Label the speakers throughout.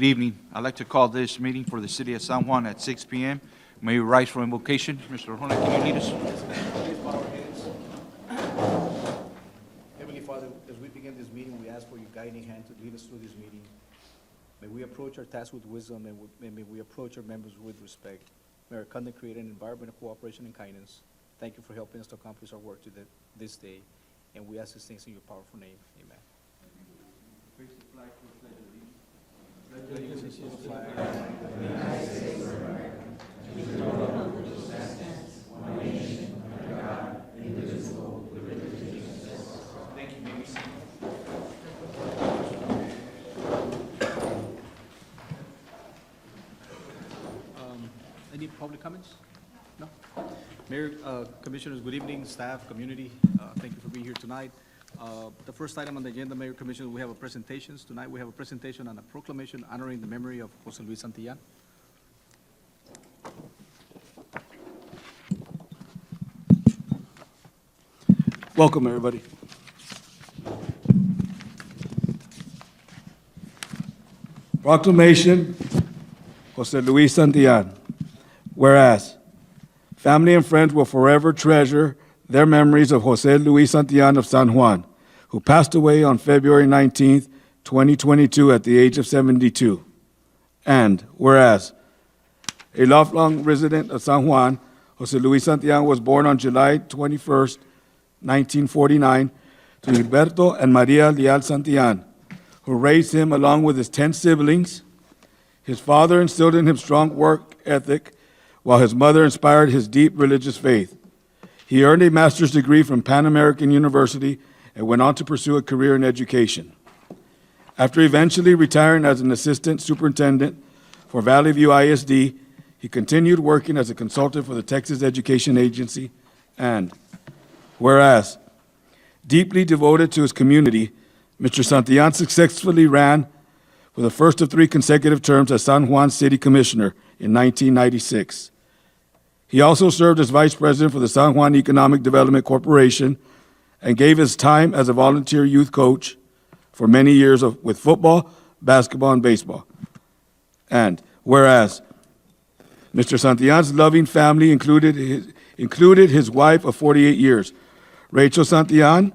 Speaker 1: Good evening. I'd like to call this meeting for the city of San Juan at 6 p.m. May we rise for invocation. Mr. Juan, can you lead us?
Speaker 2: Please bow our heads. Heavenly Father, as we begin this meeting, we ask for your guiding hand to lead us through this meeting. May we approach our task with wisdom, and may we approach our members with respect. May our conduct create an environment of cooperation and kindness. Thank you for helping us to accomplish our work this day, and we ask these things in your powerful name. Amen.
Speaker 1: Face the flag for the pledge of allegiance.
Speaker 2: Allegiance to the flag of the United States of America, and to the republic which stands one nation under God, indivisible, with liberty and justice.
Speaker 1: Thank you. May we see.
Speaker 2: Any public comments? No? Mayor, Commissioners, good evening, staff, community. Thank you for being here tonight. The first item on the agenda, Mayor, Commissioners, we have a presentations. Tonight we have a presentation on a proclamation honoring the memory of Jose Luis Santillan.
Speaker 3: Welcome, everybody. Proclamation, Jose Luis Santillan. Whereas, family and friends will forever treasure their memories of Jose Luis Santillan of San Juan, who passed away on February 19th, 2022 at the age of 72. And whereas, a lifelong resident of San Juan, Jose Luis Santillan was born on July 21st, 1949, to Gilberto and Maria Leal Santillan, who raised him along with his 10 siblings. His father instilled in him strong work ethic, while his mother inspired his deep religious faith. He earned a master's degree from Pan American University and went on to pursue a career in education. After eventually retiring as an assistant superintendent for Valley View ISD, he continued working as a consultant for the Texas Education Agency. And whereas, deeply devoted to his community, Mr. Santillan successfully ran for the first of 3 consecutive terms as San Juan City Commissioner in 1996. He also served as vice president for the San Juan Economic Development Corporation and gave his time as a volunteer youth coach for many years with football, basketball, and baseball. And whereas, Mr. Santillan's loving family included his wife of 48 years, Rachel Santillan,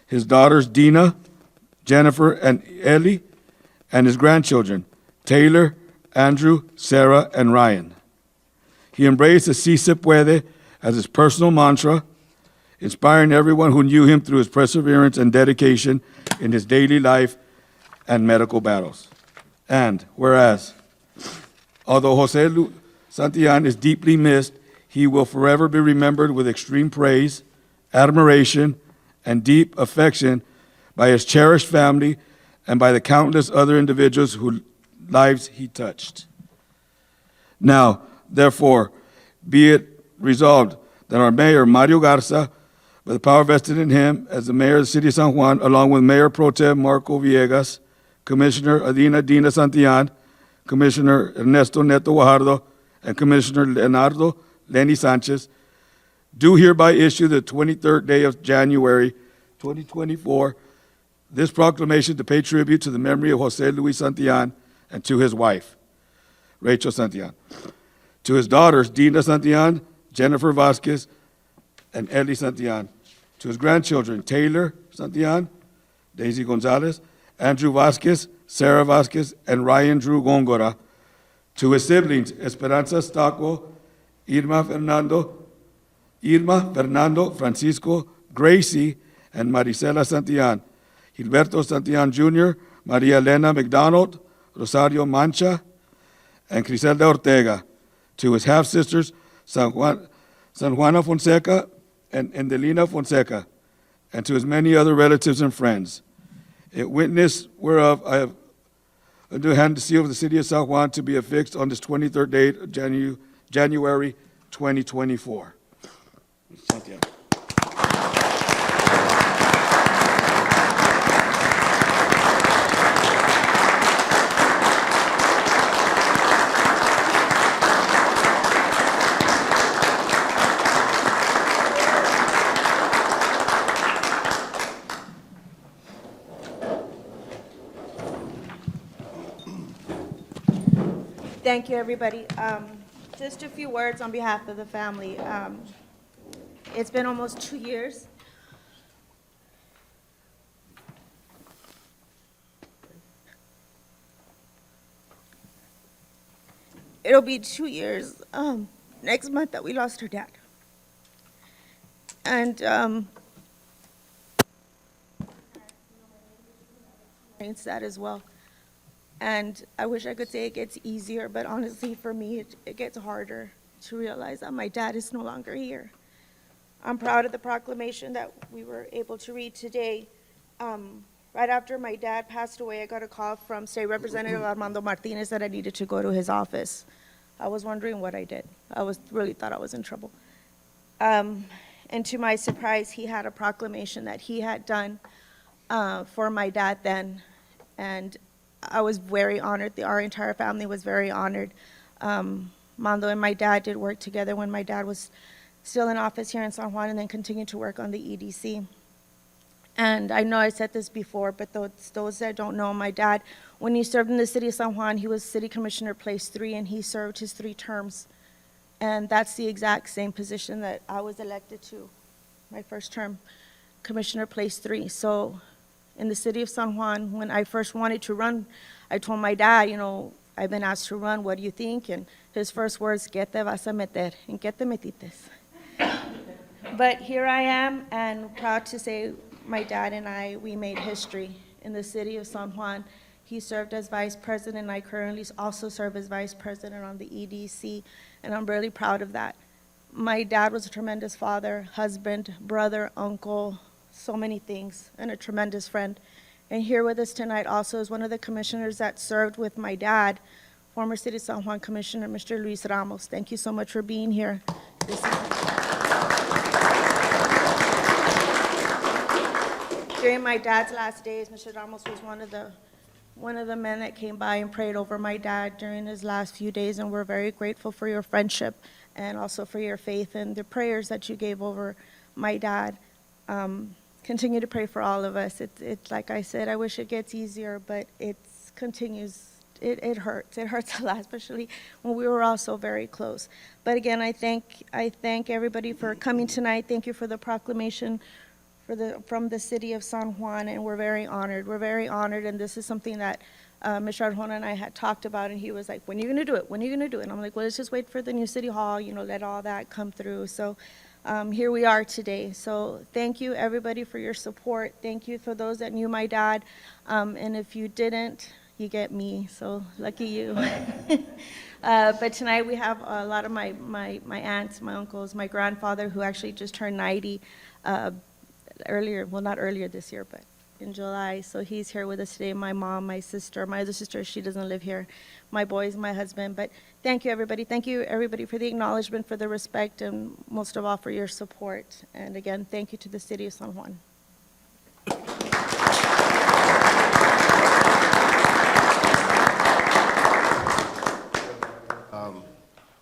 Speaker 3: his daughters Dina, Jennifer, and Ellie, and his grandchildren, Taylor, Andrew, Sarah, and Ryan. He embraced the "Si se puede" as his personal mantra, inspiring everyone who knew him through his perseverance and dedication in his daily life and medical battles. And whereas, although Jose Santillan is deeply missed, he will forever be remembered with extreme praise, admiration, and deep affection by his cherished family and by the countless other individuals whose lives he touched. Now, therefore, be it resolved that our mayor, Mario Garza, by the power vested in him as the mayor of the city of San Juan, along with Mayor Pro Tem Marco Villegas, Commissioner Adina Dina Santillan, Commissioner Ernesto Neto Guajardo, and Commissioner Leonardo Lenny Sanchez, do hereby issue the 23rd day of January 2024 this proclamation to pay tribute to the memory of Jose Luis Santillan and to his wife, Rachel Santillan, to his daughters, Dina Santillan, Jennifer Vasquez, and Ellie Santillan, to his grandchildren, Taylor Santillan, Daisy Gonzalez, Andrew Vasquez, Sarah Vasquez, and Ryan Drew Góngora, to his siblings, Esperanza Stockwell, Irma Fernando, Francisco, Gracie, and Marisela Santillan, Gilberto Santillan Jr., Maria Elena McDonald, Rosario Mancha, and Criselda Ortega, to his half-sisters, San Juana Fonseca and Endelina Fonseca, and to his many other relatives and friends. In witness whereof I have to hand the seal of the city of San Juan to be affixed on this 23rd day of January 2024. Santiago.
Speaker 4: Thank you, everybody. Just a few words on behalf of the family. It's been almost 2 years. It'll be 2 years next month that we lost her dad. And it's that as well. And I wish I could say it gets easier, but honestly, for me, it gets harder to realize that my dad is no longer here. I'm proud of the proclamation that we were able to read today. Right after my dad passed away, I got a call from State Representative Armando Martinez that I needed to go to his office. I was wondering what I did. Really thought I was in trouble. And to my surprise, he had a proclamation that he had done for my dad then. And I was very honored. Our entire family was very honored. Mando and my dad did work together when my dad was still in office here in San Juan, and then continued to work on the EDC. And I know I said this before, but those that don't know, my dad, when he served in the city of San Juan, he was city commissioner place 3, and he served his 3 terms. And that's the exact same position that I was elected to, my first term, commissioner place 3. So in the city of San Juan, when I first wanted to run, I told my dad, you know, I've been asked to run, what do you think? And his first words, ¿Qué te vas a meter? ¿En qué te metites? But here I am, and proud to say my dad and I, we made history in the city of San Juan. He served as vice president. I currently also serve as vice president on the EDC, and I'm really proud of that. My dad was a tremendous father, husband, brother, uncle, so many things, and a tremendous friend. And here with us tonight also is one of the commissioners that served with my dad, former City of San Juan Commissioner, Mr. Luis Ramos. Thank you so much for being here this evening. During my dad's last days, Mr. Ramos was one of the men that came by and prayed over my dad during his last few days, and we're very grateful for your friendship and also for your faith and the prayers that you gave over my dad. Continue to pray for all of us. It's like I said, I wish it gets easier, but it continues. It hurts. It hurts a lot, especially when we were all so very close. But again, I thank everybody for coming tonight. Thank you for the proclamation from the city of San Juan, and we're very honored. We're very honored, and this is something that Mr. Arjona and I had talked about, and he was like, when are you going to do it? When are you going to do it? And I'm like, well, let's just wait for the new city hall, let all that come through. So here we are today. So thank you, everybody, for your support. Thank you for those that knew my dad, and if you didn't, you get me, so lucky you. But tonight we have a lot of my aunts, my uncles, my grandfather, who actually just turned 90 earlier, well, not earlier this year, but in July. So he's here with us today. My mom, my sister, my other sister, she doesn't live here, my boys, my husband. But thank you, everybody. Thank you, everybody, for the acknowledgement, for the respect, and most of all, for your support. And again, thank you to the city of San Juan.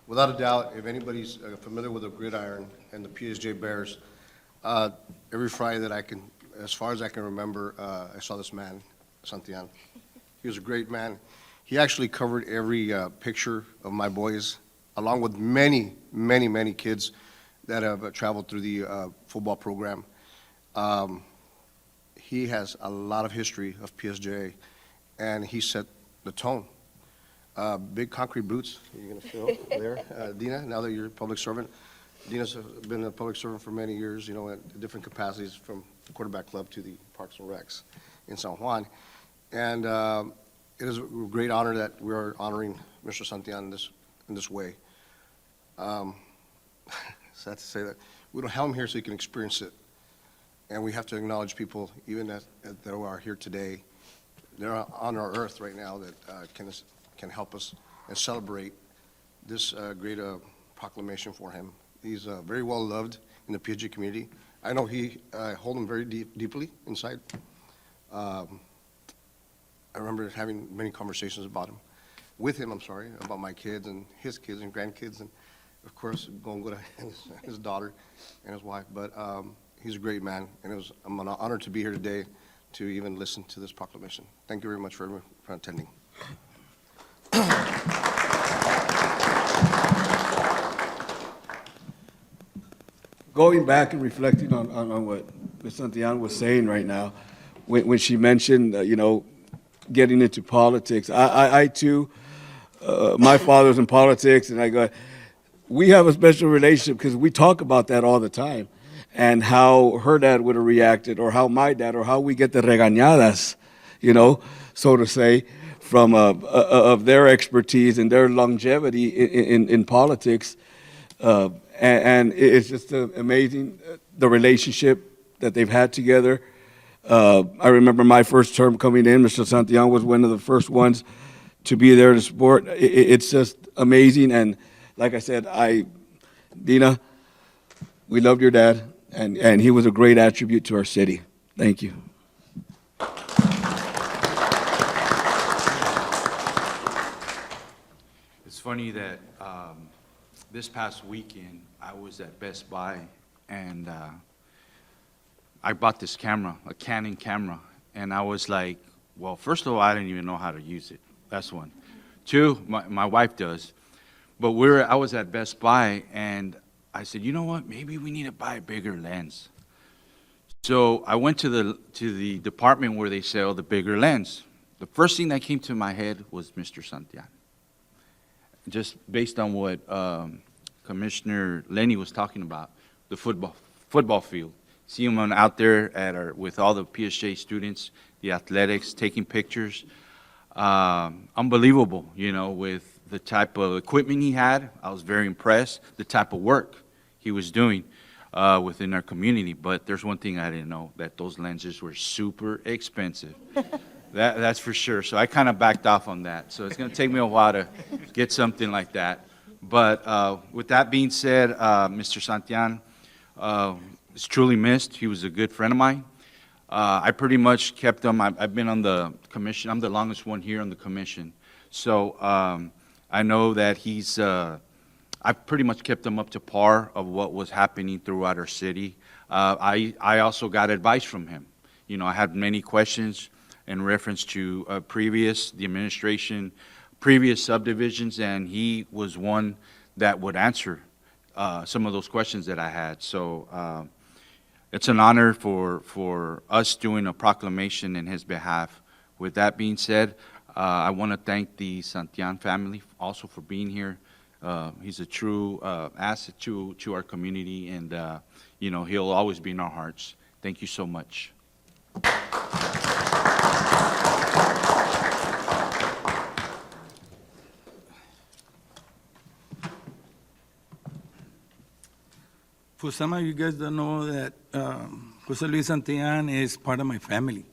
Speaker 5: Without a doubt, if anybody's familiar with the gridiron and the PSJ Bears, every Friday that I can, as far as I can remember, I saw this man, Santillan. He was a great man. He actually covered every picture of my boys, along with many, many, many kids that have traveled through the football program. He has a lot of history of PSJ, and he set the tone. Big concrete boots, you're going to feel there. Dina, now that you're a public servant, Dina's been a public servant for many years, at different capacities, from the quarterback club to the Parks and Recs in San Juan. And it is a great honor that we are honoring Mr. Santillan in this way. Sad to say that we don't have him here so he can experience it. And we have to acknowledge people, even that are here today, they're on our earth right now, that can help us and celebrate this great proclamation for him. He's very well loved in the PSJ community. I know I hold him very deeply inside. I remember having many conversations with him, about my kids and his kids and grandkids, and of course, going to his daughter and his wife. But he's a great man, and I'm honored to be here today to even listen to this proclamation. Thank you very much for attending.
Speaker 3: going back and reflecting on what Ms. Santillan was saying right now, when she mentioned, getting into politics, I too, my father's in politics, and I go, we have a special relationship because we talk about that all the time, and how her dad would have reacted, or how my dad, or how we get the regañadas, so to say, from of their expertise and their longevity in politics. And it's just amazing, the relationship that they've had together. I remember my first term coming in, Mr. Santillan was one of the first ones to be there to support. It's just amazing. And like I said, Dina, we loved your dad, and he was a great attribute to our city. Thank you.
Speaker 1: It's funny that this past weekend, I was at Best Buy, and I bought this camera, a Canon camera, and I was like, well, first of all, I didn't even know how to use it. That's one. Two, my wife does. But I was at Best Buy, and I said, you know what, maybe we need to buy a bigger lens. So I went to the department where they sell the bigger lens. The first thing that came to my head was Mr. Santillan. Just based on what Commissioner Lenny was talking about, the football field. See him out there with all the PSJ students, the athletics, taking pictures. Unbelievable, with the type of equipment he had. I was very impressed. The type of work he was doing within our community. But there's one thing I didn't know, that those lenses were super expensive. That's for sure. So I kind of backed off on that. So it's going to take me a while to get something like that. But with that being said, Mr. Santillan is truly missed. He was a good friend of mine. I pretty much kept him. I've been on the commission. I'm the longest one here on the commission. So I know that I pretty much kept him up to par of what was happening throughout our city. I also got advice from him. I had many questions in reference to the administration, previous subdivisions, and he was one that would answer some of those questions that I had. So it's an honor for us doing a proclamation in his behalf. With that being said, I want to thank the Santillan family also for being here. He's a true asset to our community, and he'll always be in our hearts. Thank you so much.
Speaker 6: For some of you guys don't know that Jose Luis Santillan is part of my family.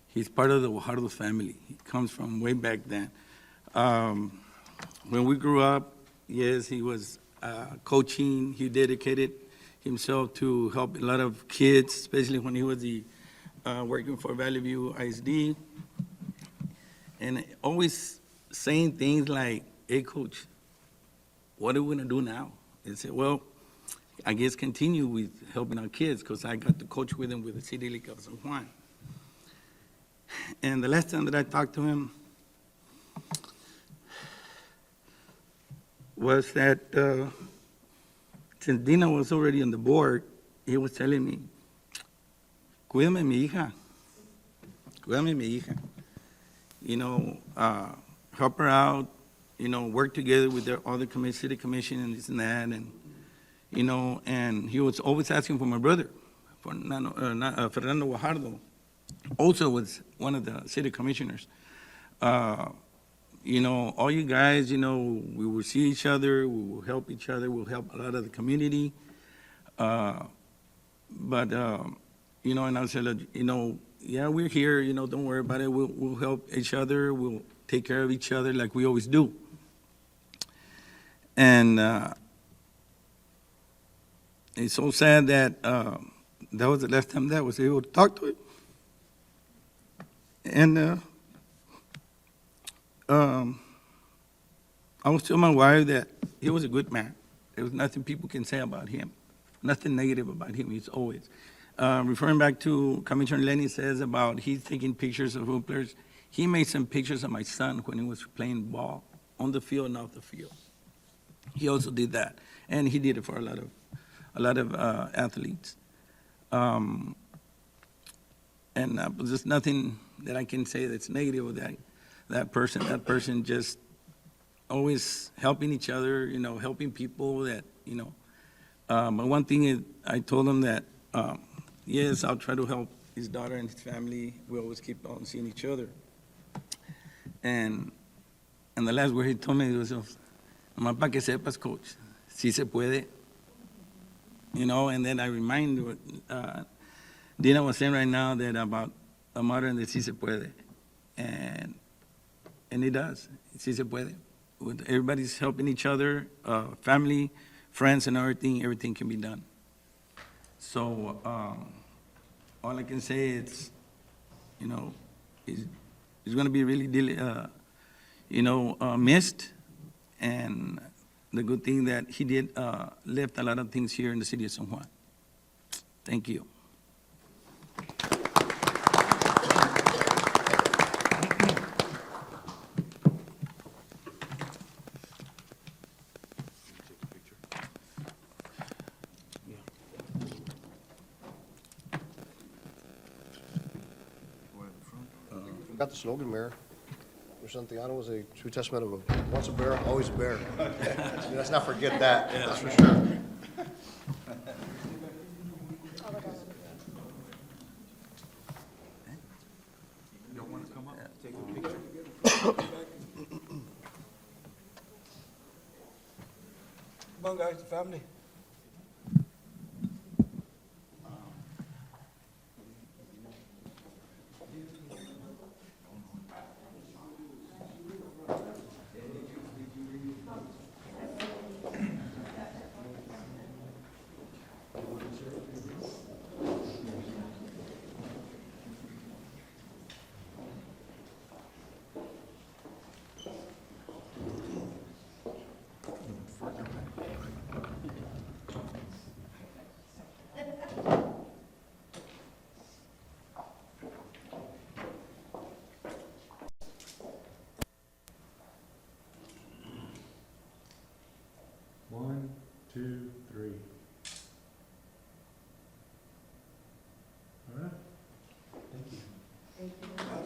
Speaker 6: He's part of the Guajardo family. He comes from way back then. When we grew up, yes, he was coaching. He dedicated himself to help a lot of kids, especially when he was working for Valley View ISD. And always saying things like, hey, coach, what are we going to do now? And say, well, I guess continue with helping our kids, because I got to coach with them with the City League of San Juan. And the last time that I talked to him was that since Dina was already on the board, he was telling me, cuídame mi hija, help her out, work together with the other city commission and this and that, and he was always asking for my brother, Fernando Guajardo, also was one of the city commissioners. All you guys, we will see each other, we will help each other, we'll help a lot of the community. And I said, yeah, we're here, don't worry about it, we'll help each other, we'll take care of each other like we always do. And it's so sad that that was the last time that I was able to talk to him. And I was telling my wife that he was a good man. There was nothing people can say about him, nothing negative about him. He's always. Referring back to Commissioner Lenny says about he's taking pictures of hoopers. He made some pictures of my son when he was playing ball on the field and off the field. He also did that, and he did it for a lot a lot of athletes. And there's nothing that I can say that's negative with that person. That person just always helping each other, you know, helping people that, you know. But one thing is, I told him that, yes, I'll try to help his daughter and his family. We always keep on seeing each other. And the last word he told me was, nomás para que sepas, coach, sí se puede. You know, and then I remind what Dina was saying right now that about a modern that sí se puede. And it does, sí se puede. With everybody's helping each other, family, friends, and everything can be done. So all I can say is, you know, is going to be really, missed. And the good thing that he did left a lot of things here in the city of San Juan. Thank you.
Speaker 5: Got the slogan, Mayor. Mayor Santiano was a true testament of a once a bear, always a bear. Let's not forget that, that's for sure.
Speaker 3: Come on, guys, the family.
Speaker 7: One, two, three. All right. Thank you.
Speaker 2: Thank you so much.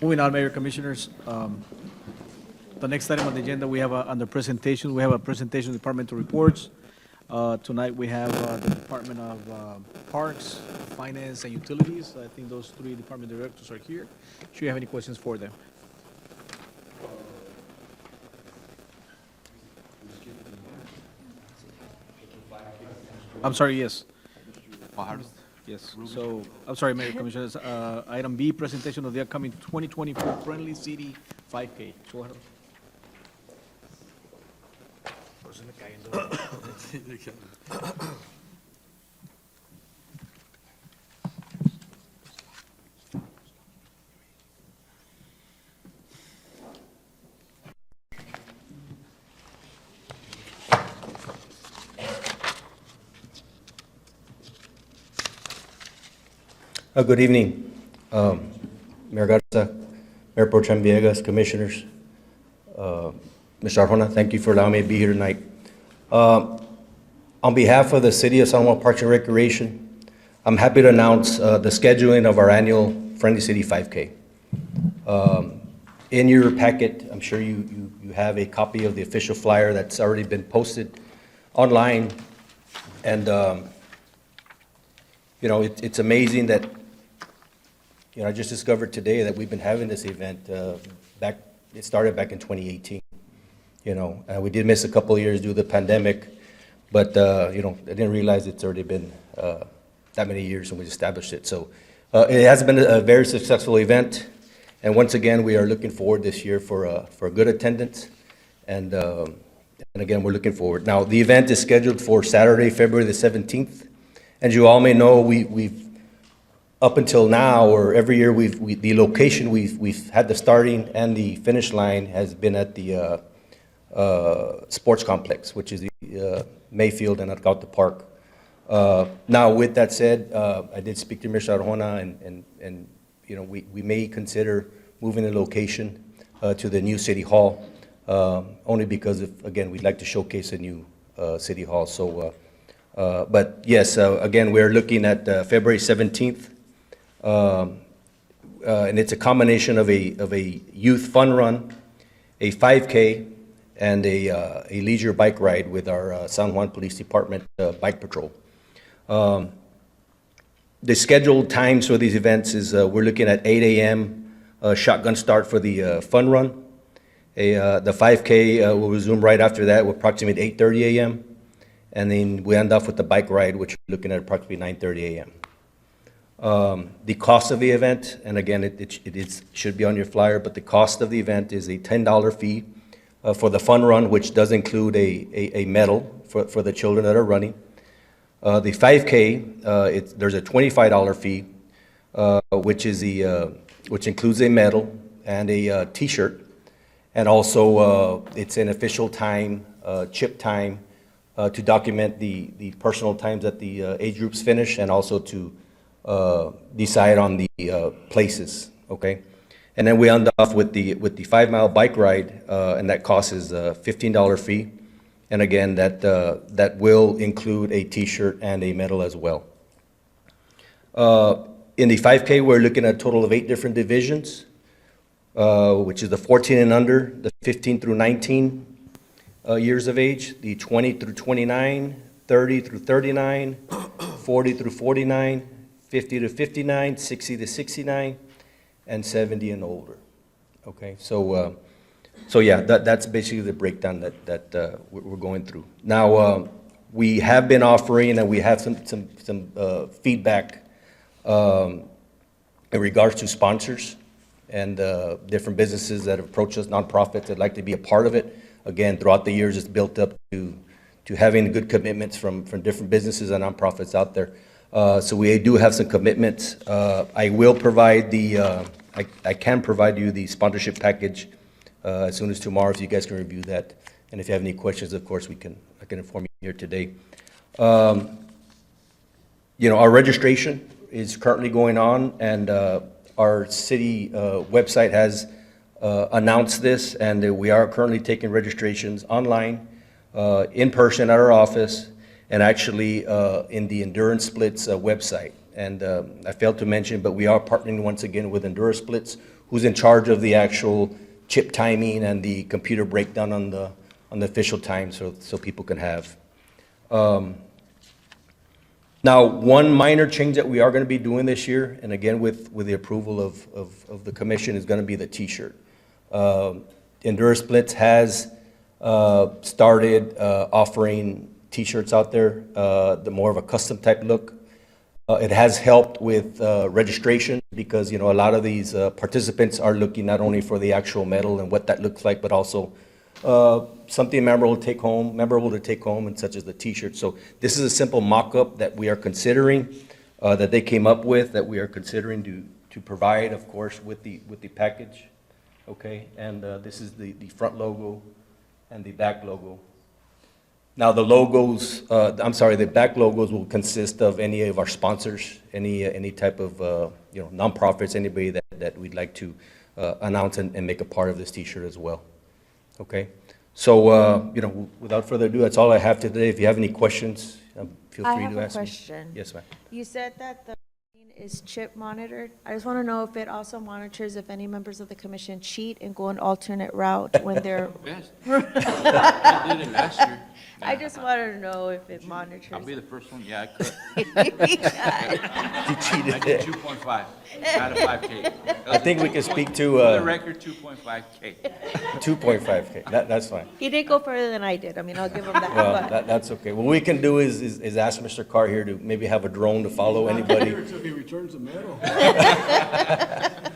Speaker 2: Moving on, Mayor Commissioners, the next item on the agenda, we have under presentation, we have a presentation of departmental reports. Tonight, we have the Department of Parks, Finance, and Utilities. I think those three department directors are here. Should you have any questions for them? I'm sorry, yes. Yes, so, I'm sorry, Mayor Commissioners, item B, presentation of the upcoming 2024 Friendly City 5K. Go ahead.
Speaker 8: Good evening, Mayor Garza, Mayor Pro Tem Villegas, Commissioners. Mr. Arjona, thank you for allowing me to be here tonight. On behalf of the City of San Juan Parks and Recreation, I'm happy to announce the scheduling of our annual Friendly City 5K. In your packet, I'm sure you have a copy of the official flyer that's already been posted online. And, you know, it's amazing that, you know, I just discovered today that we've been having this event it started back in 2018. You know, we did miss a couple of years due to the pandemic, but, you know, I didn't realize it's already been that many years since we established it. So it has been a very successful event. And once again, we are looking forward this year for a good attendance. And again, we're looking forward. Now, the event is scheduled for Saturday, February the 17th. And you all may know, we've up until now, or every year, the location we've had the starting and the finish line has been at the sports complex, which is the Mayfield and Alcalde Park. Now, with that said, I did speak to Mr. Arjona, and you know, we may consider moving the location to the new city hall, only because, again, we'd like to showcase a new city hall. So, but yes, again, we're looking at February 17th, and it's a combination of a youth fun run, a 5K, and a leisure bike ride with our San Juan Police Department bike patrol. The scheduled times for these events is we're looking at 8 a.m. Shotgun start for the fun run. The 5K will resume right after that, with approximately 8:30 a.m. And then we end off with the bike ride, which we're looking at approximately 9:30 a.m. The cost of the event, and again, it should be on your flyer, but the cost of the event is a $10 fee for the fun run, which does include a medal for the children that are running. The 5K, there's a $25 fee, which includes a medal and a T-shirt, and also it's an official time, chip time, to document the personal times that the age groups finish, and also to decide on the places. Okay, and then we end off with the 5-mile bike ride, and that cost is a $15 fee. And again, that will include a T-shirt and a medal as well. In the 5K, we're looking at a total of 8 different divisions, which is the 14 and under, the 15 through 19 years of age, the 20 through 29, 30 through 39, 40 through 49, 50 to 59, 60 to 69, and 70 and older. Okay, so yeah, that's basically the breakdown that we're going through. Now, we have been offering, and we have some feedback in regards to sponsors and different businesses that have approached us, nonprofits that like to be a part of it. Again, throughout the years, it's built up to having good commitments from different businesses and nonprofits out there. So we do have some commitments. I will provide I can provide you the sponsorship package as soon as tomorrow, so you guys can review that. And if you have any questions, of course, I can inform you here today. You know, our registration is currently going on, and our city website has announced this, and we are currently taking registrations online, in person at our office, and actually in the Endurance Splits website. And I failed to mention, but we are partnering once again with Endurance Splits, who's in charge of the actual chip timing and the computer breakdown on the official time, so people can have. Now, one minor change that we are going to be doing this year, and again with the approval of the commission, is going to be the T-shirt. Endurance Splits has started offering T-shirts out there, the more of a custom type look. It has helped with registration, because, you know, a lot of these participants are looking not only for the actual medal and what that looks like, but also something memorable to take home, and such as the T-shirt. So this is a simple mock-up that we are considering, that they came up with, that we are considering to provide, of course, with the package. Okay, and this is the front logo and the back logo. Now, the logos, the back logos will consist of any of our sponsors, any type of you know, nonprofits, anybody that we'd like to announce and make a part of this T-shirt as well. Okay, so you know, without further ado, that's all I have today. If you have any questions, feel free to ask me.
Speaker 4: I have a question.
Speaker 8: Yes, ma'am.
Speaker 4: You said that the machine is chip monitored. I just want to know if it also monitors if any members of the commission cheat and go an alternate route when they're.
Speaker 1: Yes. I did it last year.
Speaker 4: I just wanted to know if it monitors.
Speaker 1: I'll be the first one, yeah, I could.
Speaker 8: You cheated.
Speaker 1: I did 2.5 out of 5K.
Speaker 8: I think we can speak to
Speaker 1: For the record, 2.5K.
Speaker 8: 2.5K. That's fine.
Speaker 4: He did go further than I did. I mean, I'll give him that.
Speaker 8: Well,
Speaker 4: but-
Speaker 8: that's okay. What we can do is ask Mr. Carr here to maybe have a drone to follow anybody.
Speaker 3: If he returns the medal.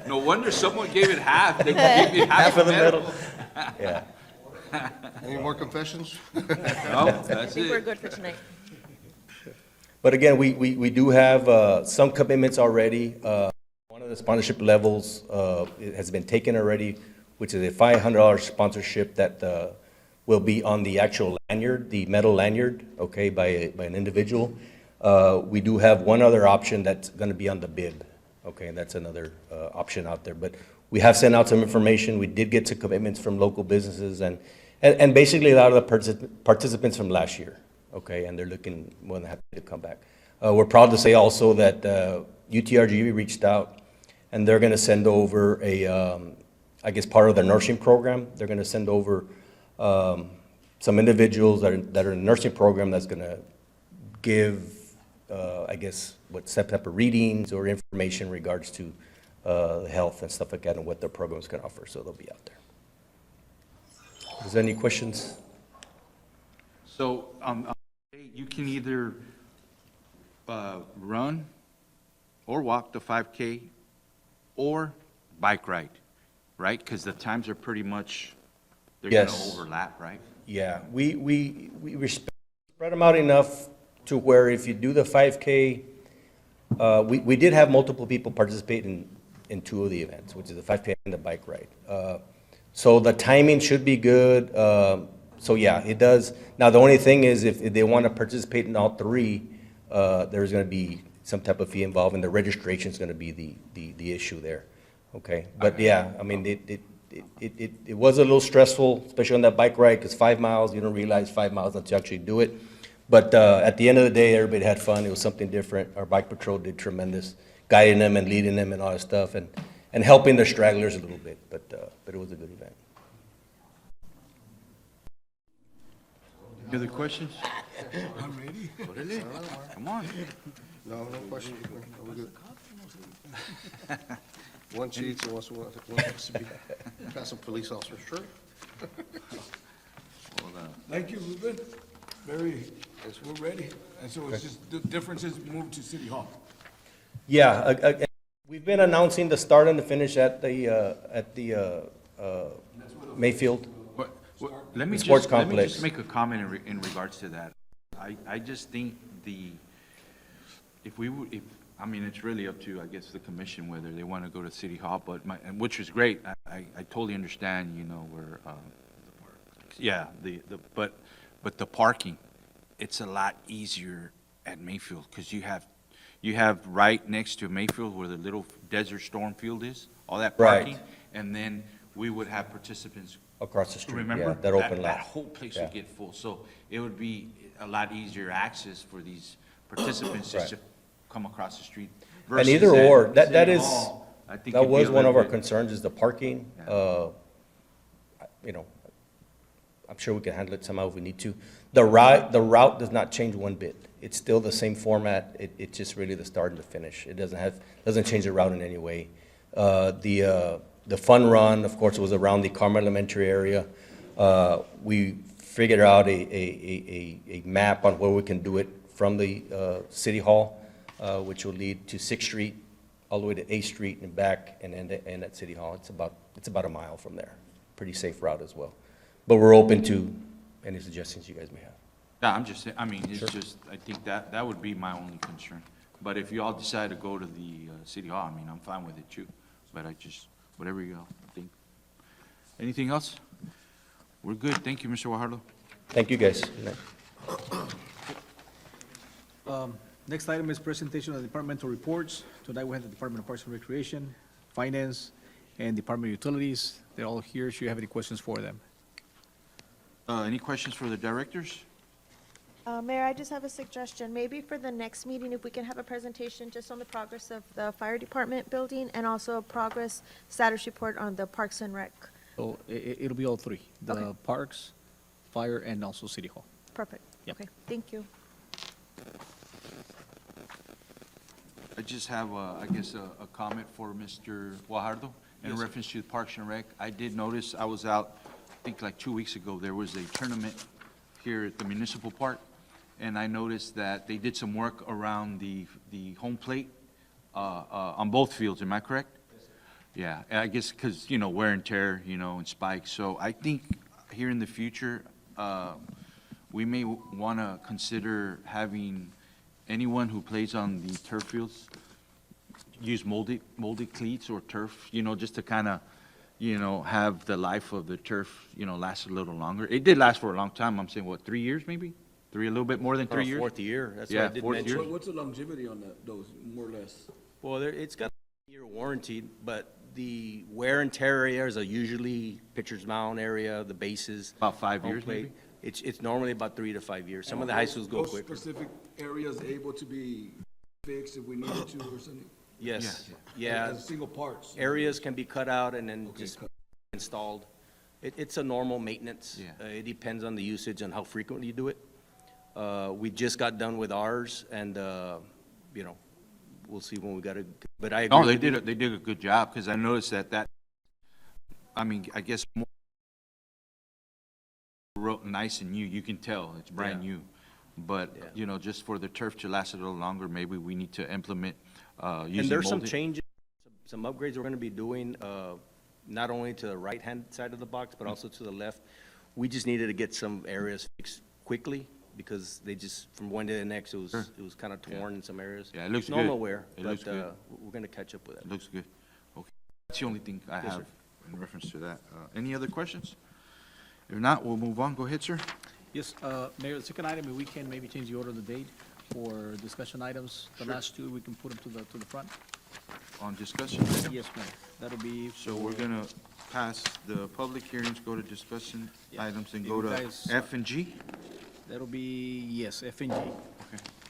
Speaker 1: No wonder someone gave it half. They gave me half
Speaker 8: Half of
Speaker 1: the
Speaker 8: the
Speaker 1: medal.
Speaker 8: medal. Yeah.
Speaker 5: Any more confessions?
Speaker 1: No,
Speaker 4: I
Speaker 1: that's
Speaker 4: think we're
Speaker 1: it.
Speaker 4: good for tonight.
Speaker 8: But again, we do have some commitments already. One of the sponsorship levels it has been taken already, which is a $500 sponsorship that will be on the actual lanyard, the metal lanyard, okay, by an individual. We do have one other option that's going to be on the bib, okay, and that's another option out there. But we have sent out some information. We did get some commitments from local businesses and basically a lot of the participants from last year, okay, and they're looking more than happy to come back. We're proud to say also that UTRGV reached out, and they're going to send over I guess part of their nursing program. They're going to send over some individuals that are in the nursing program that's going to give, I guess, what type of readings or information in regards to health and stuff like that and what their program is going to offer. So they'll be out there. Is there any questions?
Speaker 1: So, you can either run or walk the 5K or bike ride, right? Because the times are pretty much, they're going to
Speaker 8: Yes.
Speaker 1: overlap, right?
Speaker 8: Yeah, we spread them out enough to where if you do the 5K, we did have multiple people participate in two of the events, which is the 5K and the bike ride. So the timing should be good. So yeah, it does. Now, the only thing is if they want to participate in all three, there's going to be some type of fee involved, and the registration is going to be the issue there. Okay, but yeah, I mean, it was a little stressful, especially on that bike ride, because 5 miles, you don't realize 5 miles until you actually do it. But at the end of the day, everybody had fun. It was something different. Our bike patrol did tremendous, guiding them and leading them and all that stuff, and helping the stragglers a little bit. But it was a good event.
Speaker 1: Any other questions? I'm ready. Come on.
Speaker 5: No question. We're good. One cheats and one wants to be, got some police officers, sure.
Speaker 3: Thank you, Ruben. We're ready. And so it's just, the difference is moved to City Hall.
Speaker 8: Yeah, we've been announcing the start and the finish at the Mayfield.
Speaker 1: Let me
Speaker 8: Sports
Speaker 1: just, let me
Speaker 8: complex.
Speaker 1: just make a comment in regards to that. I just think I mean, it's really up to, I guess, the commission whether they want to go to City Hall, but and which is great. I totally understand, you know, where, yeah, but the parking, it's a lot easier at Mayfield, because you have right next to Mayfield where the little Desert Storm Field is, all that
Speaker 8: Right.
Speaker 1: parking, and then we would have participants.
Speaker 8: Across the street,
Speaker 1: Remember?
Speaker 8: yeah, that open lot.
Speaker 1: That whole place would
Speaker 8: Yeah.
Speaker 1: get full, so it would be a lot easier access for these participants just to
Speaker 8: Right.
Speaker 1: come across the street.
Speaker 8: And
Speaker 1: versus
Speaker 8: either
Speaker 1: at
Speaker 8: or, that
Speaker 1: City
Speaker 8: is,
Speaker 1: Hall, I think
Speaker 8: that
Speaker 1: it'd be
Speaker 8: was
Speaker 1: a
Speaker 8: one of
Speaker 1: little
Speaker 8: our
Speaker 1: bit-
Speaker 8: concerns, is the parking.
Speaker 1: Yeah.
Speaker 8: You know, I'm sure we can handle it somehow if we need to. The route does not change one bit. It's still the same format. It's just really the start and the finish. It doesn't change the route in any way. The fun run, of course, was around the Carmel Elementary area. We figured out a map on where we can do it from the City Hall, which will lead to 6th Street, all the way to 8th Street and back, and end at City Hall. It's about a mile from there. Pretty safe route as well. But we're open to any suggestions you guys may have.
Speaker 1: Yeah, I'm just saying, I mean, it's just, I think that would be my only concern. But if you all decide to go to the City Hall, I mean, I'm fine with it too. But whatever you all think. Anything else? We're good. Thank you, Mr. Guajardo.
Speaker 8: Thank you, guys. Good night.
Speaker 2: Next item is presentation of departmental reports. Tonight we have the Department of Parks and Recreation, Finance, and Department of Utilities. They're all here. Should you have any questions for them?
Speaker 1: Any questions for the directors?
Speaker 4: Mayor, I just have a suggestion. Maybe for the next meeting, if we can have a presentation just on the progress of the fire department building and also a progress status report on the Parks and Rec.
Speaker 2: So it'll be all three, the
Speaker 4: Okay.
Speaker 2: Parks, Fire, and also City Hall.
Speaker 4: Perfect.
Speaker 2: Yep.
Speaker 4: Okay, thank you.
Speaker 1: I just have, I guess, a comment for Mr. Guajardo in
Speaker 2: Yes, sir.
Speaker 1: reference to Parks and Rec. I did notice, I was out, I think like 2 weeks ago, there was a tournament here at the Municipal Park, and I noticed that they did some work around the home plate on both fields, am I correct? Yeah, I guess because, you know, wear and tear, you know, and spikes. So I think here in the future, we may want to consider having anyone who plays on the turf fields use molded cleats or turf, you know, just to kind of, have the life of the turf, last a little longer. It did last for a long time. I'm saying, what, 3 years maybe? A little bit more than
Speaker 9: For
Speaker 1: 3
Speaker 9: a
Speaker 1: years?
Speaker 9: fourth year, that's what
Speaker 1: Yeah,
Speaker 9: I did
Speaker 1: fourth
Speaker 9: mention.
Speaker 1: year.
Speaker 3: What's the longevity on those, more or less?
Speaker 9: Well, it's got a year warranty, but the wear and tear areas are usually pitcher's mound area, the bases.
Speaker 1: About 5
Speaker 9: home
Speaker 1: years,
Speaker 9: plate.
Speaker 1: maybe?
Speaker 9: It's normally about 3 to 5 years. Some of the high schools go
Speaker 3: Those
Speaker 9: quicker.
Speaker 3: specific areas able to be fixed if we needed to or something?
Speaker 9: Yes, yeah.
Speaker 3: As single parts?
Speaker 9: Areas can be cut out and then
Speaker 3: Okay,
Speaker 9: just
Speaker 3: cut.
Speaker 9: installed. It's a normal maintenance.
Speaker 1: Yeah.
Speaker 9: It depends on the usage and how frequently you do it. We just got done with ours, and, we'll see when we got to, but I agree.
Speaker 1: No,
Speaker 9: with you.
Speaker 1: they did a good job, because I noticed that, I guess more real nice and new, you can tell, it's brand
Speaker 9: Yeah.
Speaker 1: new. But,
Speaker 9: Yeah.
Speaker 1: just for the turf to last a little longer, maybe we need to implement,
Speaker 9: And
Speaker 1: using
Speaker 9: there's some
Speaker 1: molded.
Speaker 9: changes, some upgrades we're going to be doing, not only to the right-hand side of the box, but also to the left. We just needed to get some areas fixed quickly, because they just, from one day to the next, it was kind of torn in some areas.
Speaker 1: Yeah, it looks
Speaker 9: It's normal
Speaker 1: good.
Speaker 9: wear,
Speaker 1: It
Speaker 9: but
Speaker 1: looks good.
Speaker 9: we're going to catch up with
Speaker 1: It
Speaker 9: it.
Speaker 1: looks good. Okay. That's the only thing I
Speaker 9: Yes,
Speaker 1: have
Speaker 9: sir.
Speaker 1: in reference to that. Any other questions? If not, we'll move on. Go ahead, sir.
Speaker 2: Yes, Mayor, the second item, if we can maybe change the order of the date for discussion items. The last two, we can put them to the front.
Speaker 1: On discussion item?
Speaker 2: Yes, Mayor. That'll be.
Speaker 1: So we're gonna pass the public hearings, go to discussion
Speaker 2: Yeah.
Speaker 1: items, and
Speaker 2: If
Speaker 1: go
Speaker 2: you
Speaker 1: to
Speaker 2: guys-
Speaker 1: F and G?
Speaker 2: That'll be, yes, F and G.
Speaker 1: Okay,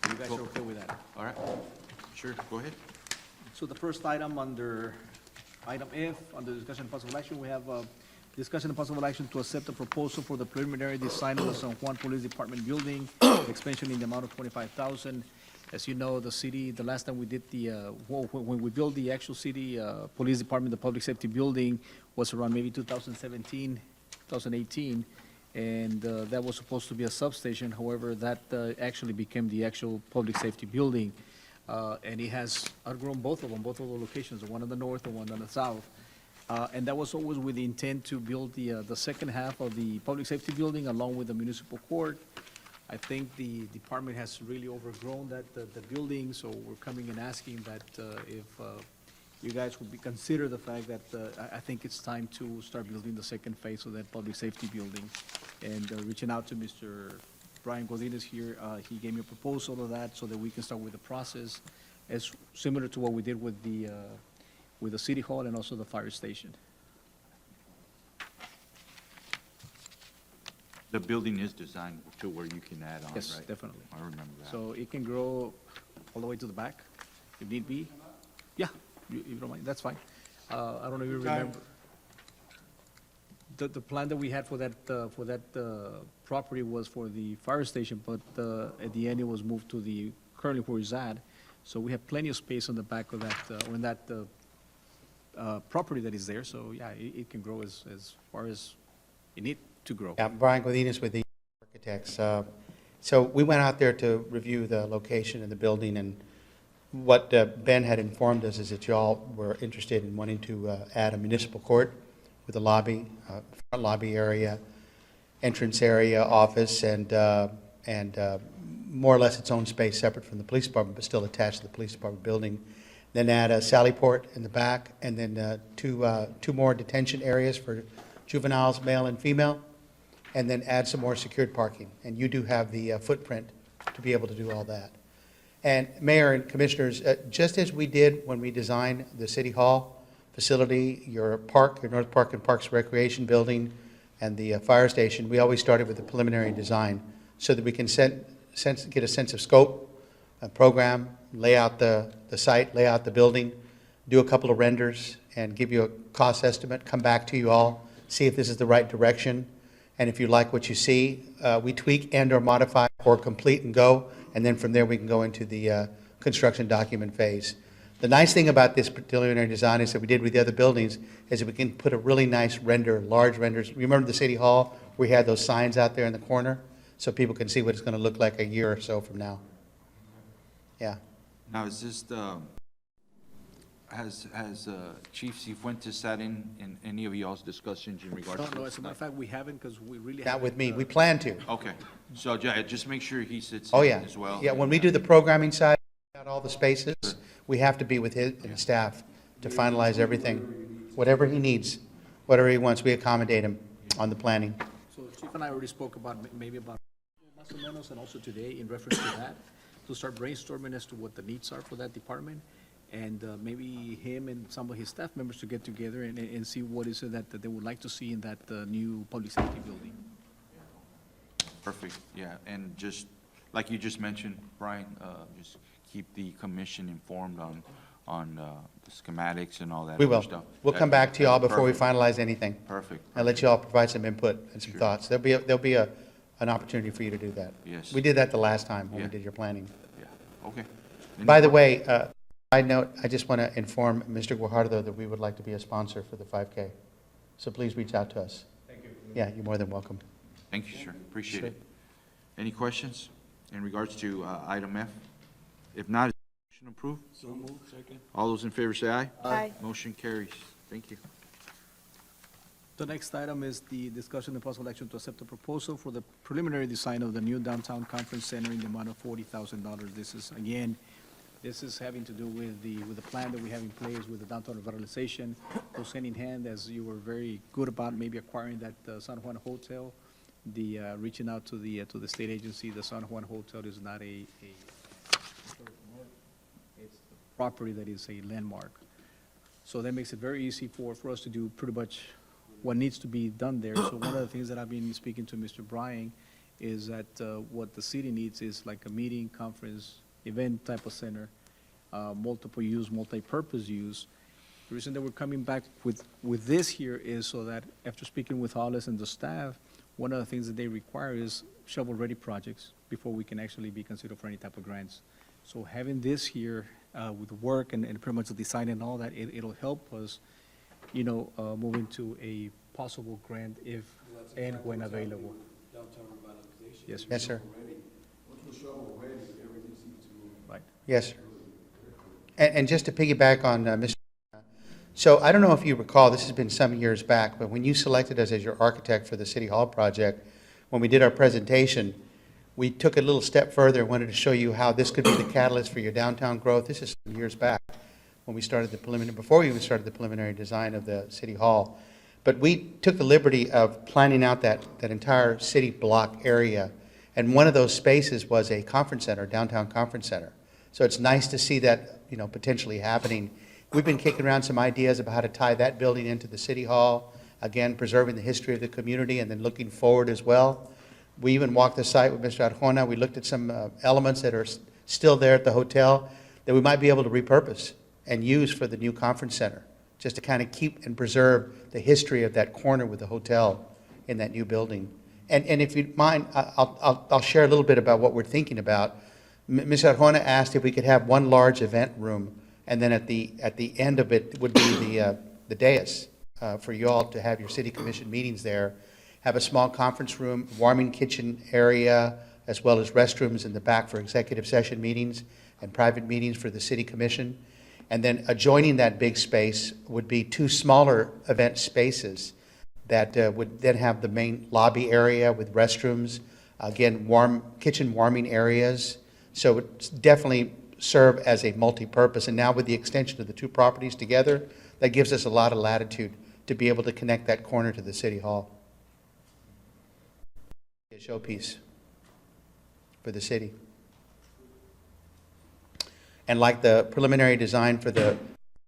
Speaker 2: You guys
Speaker 1: Go.
Speaker 2: are okay with that?
Speaker 1: all right. Sure, go ahead.
Speaker 2: So the first item under item F, under discussion and possible action, we have discussion and possible action to accept the proposal for the preliminary design of the San Juan Police Department building, expansion in the amount of 25,000. As you know, the city, the last time we did when we built the actual city police department, the public safety building, was around maybe 2017, 2018. And that was supposed to be a substation. However, that actually became the actual public safety building. And it has outgrown both of them, both of the locations, the one on the north, the one on the south. And that was always with the intent to build the second half of the public safety building along with the municipal court. I think the department has really overgrown the building, so we're coming and asking that if you guys would consider the fact that I think it's time to start building the second phase of that public safety building. And reaching out to Mr. Brian Godinez here, he gave me a proposal of that so that we can start with the process, as similar to what we did with the city hall and also the fire station.
Speaker 1: The building is designed to where you can add on, right?
Speaker 2: Yes, definitely.
Speaker 1: I remember that.
Speaker 2: So it can grow all the way to the back, if need be. Yeah, you don't mind, that's fine. I don't know if you remember. The plan that we had for that property was for the fire station, but at the end, it was moved to currently where it's at. So we have plenty of space on the back of that, on that property that is there. So, yeah, it can grow as far as it need to grow.
Speaker 10: Yeah, Brian Godinez with the architects. So we went out there to review the location of the building, and what Ben had informed us is that y'all were interested in wanting to add a municipal court with a lobby, front lobby area, entrance area, office, and more or less its own space separate from the police department, but still attached to the police department building. Then add a sally port in the back, and then two more detention areas for juveniles, male and female, and then add some more secured parking. And you do have the footprint to be able to do all that. And Mayor and Commissioners, just as we did when we designed the City Hall facility, your park, your North Park and Parks Recreation Building, and the fire station, we always started with the preliminary design so that we can get a sense of scope, a program, lay out the site, lay out the building, do a couple of renders, and give you a cost estimate, come back to you all, see if this is the right direction. And if you like what you see, we tweak and or modify or complete and go, and then from there we can go into the construction document phase. The nice thing about this preliminary design is that we did with the other buildings is that we can put a really nice render, large renders. Remember the City Hall? We had those signs out there in the corner so people can see what it's going to look like a year or so from now. Yeah.
Speaker 1: Now, is this has Chief Cifuentes sat in any of y'all's discussions in regards to?
Speaker 2: No, as a matter of fact, we haven't, because we really
Speaker 10: Not
Speaker 2: haven't.
Speaker 10: with me. We plan to.
Speaker 1: Okay, so yeah, just make sure he sits
Speaker 10: Oh,
Speaker 1: in
Speaker 10: yeah.
Speaker 1: as well.
Speaker 10: Yeah, when we do the programming side, out all the spaces, we have to be with his and staff to finalize everything, whatever he needs. whatever he wants, we accommodate him on the planning.
Speaker 2: So Chief and I already spoke about, maybe about más o menos, and also today in reference to that, to start brainstorming as to what the needs are for that department, and maybe him and some of his staff members to get together and see what is it that they would like to see in that new public safety building.
Speaker 1: Perfect, yeah, and just, like you just mentioned, Brian, just keep the commission informed on the schematics and all that
Speaker 10: We
Speaker 1: other
Speaker 10: will.
Speaker 1: stuff.
Speaker 10: We'll come back to you all
Speaker 1: That'd be
Speaker 10: before we
Speaker 1: perfect.
Speaker 10: finalize anything.
Speaker 1: Perfect.
Speaker 10: I'll let you all provide some input and some
Speaker 1: Sure.
Speaker 10: thoughts. There'll be an opportunity for you to do that.
Speaker 1: Yes.
Speaker 10: We did that the last time when we
Speaker 1: Yeah.
Speaker 10: did your planning.
Speaker 1: Yeah, okay.
Speaker 10: By the way, side note, I just want to inform Mr. Guajardo that we would like to be a sponsor for the 5K. So please reach out to us. Thank you. Yeah, you're more than welcome.
Speaker 1: Thank you, sir, appreciate
Speaker 10: Sure.
Speaker 1: it. Any questions in regards to item F? If not, is motion approved?
Speaker 6: So moved, second.
Speaker 1: All those in favor say aye.
Speaker 4: Aye.
Speaker 1: Motion carries. Thank you.
Speaker 2: The next item is the discussion and possible action to accept the proposal for the preliminary design of the new downtown conference center in the amount of $40,000. This is, again, this is having to do with the plan that we have in place with the downtown revitalization. Goes hand in hand, as you were very good about maybe acquiring that San Juan Hotel, reaching out to the state agency. The San Juan Hotel is not it's the property that is a landmark. So that makes it very easy for us to do pretty much what needs to be done there. So one of the things that I've been speaking to Mr. Bryan is that what the city needs is like a meeting, conference, event type of center, multiple use, multi-purpose use. The reason that we're coming back with this here is so that after speaking with Hollis and the staff, one of the things that they require is shovel-ready projects before we can actually be considered for any type of grants. So having this here with work and pretty much the design and all that, it'll help us, move into a possible grant if and when available. Yes, sir.
Speaker 10: Yes, sir.
Speaker 2: Right.
Speaker 10: Yes, sir. And just to piggyback on Mr. So I don't know if you recall, this has been some years back, but when you selected us as your architect for the City Hall project, when we did our presentation, we took a little step further and wanted to show you how this could be the catalyst for your downtown growth. This is some years back when we started the preliminary, before we even started the preliminary design of the City Hall. But we took the liberty of planning out that entire city block area. And one of those spaces was a conference center, downtown conference center. So it's nice to see that, potentially happening. We've been kicking around some ideas about how to tie that building into the City Hall, again, preserving the history of the community and then looking forward as well. We even walked the site with Mr. Arjona. We looked at some elements that are still there at the hotel that we might be able to repurpose and use for the new conference center, just to kind of keep and preserve the history of that corner with the hotel in that new building. And if you mind, I'll share a little bit about what we're thinking about. Ms. Arjona asked if we could have one large event room, and then at the end of it would be the dais for you all to have your city commission meetings there. Have a small conference room, warming kitchen area, as well as restrooms in the back for executive session meetings and private meetings for the city commission. And then adjoining that big space would be two smaller event spaces that would then have the main lobby area with restrooms, again, kitchen warming areas. So it would definitely serve as a multi-purpose. And now with the extension of the two properties together, that gives us a lot of latitude to be able to connect that corner to the City Hall. A showpiece for the city. And like the preliminary design for the police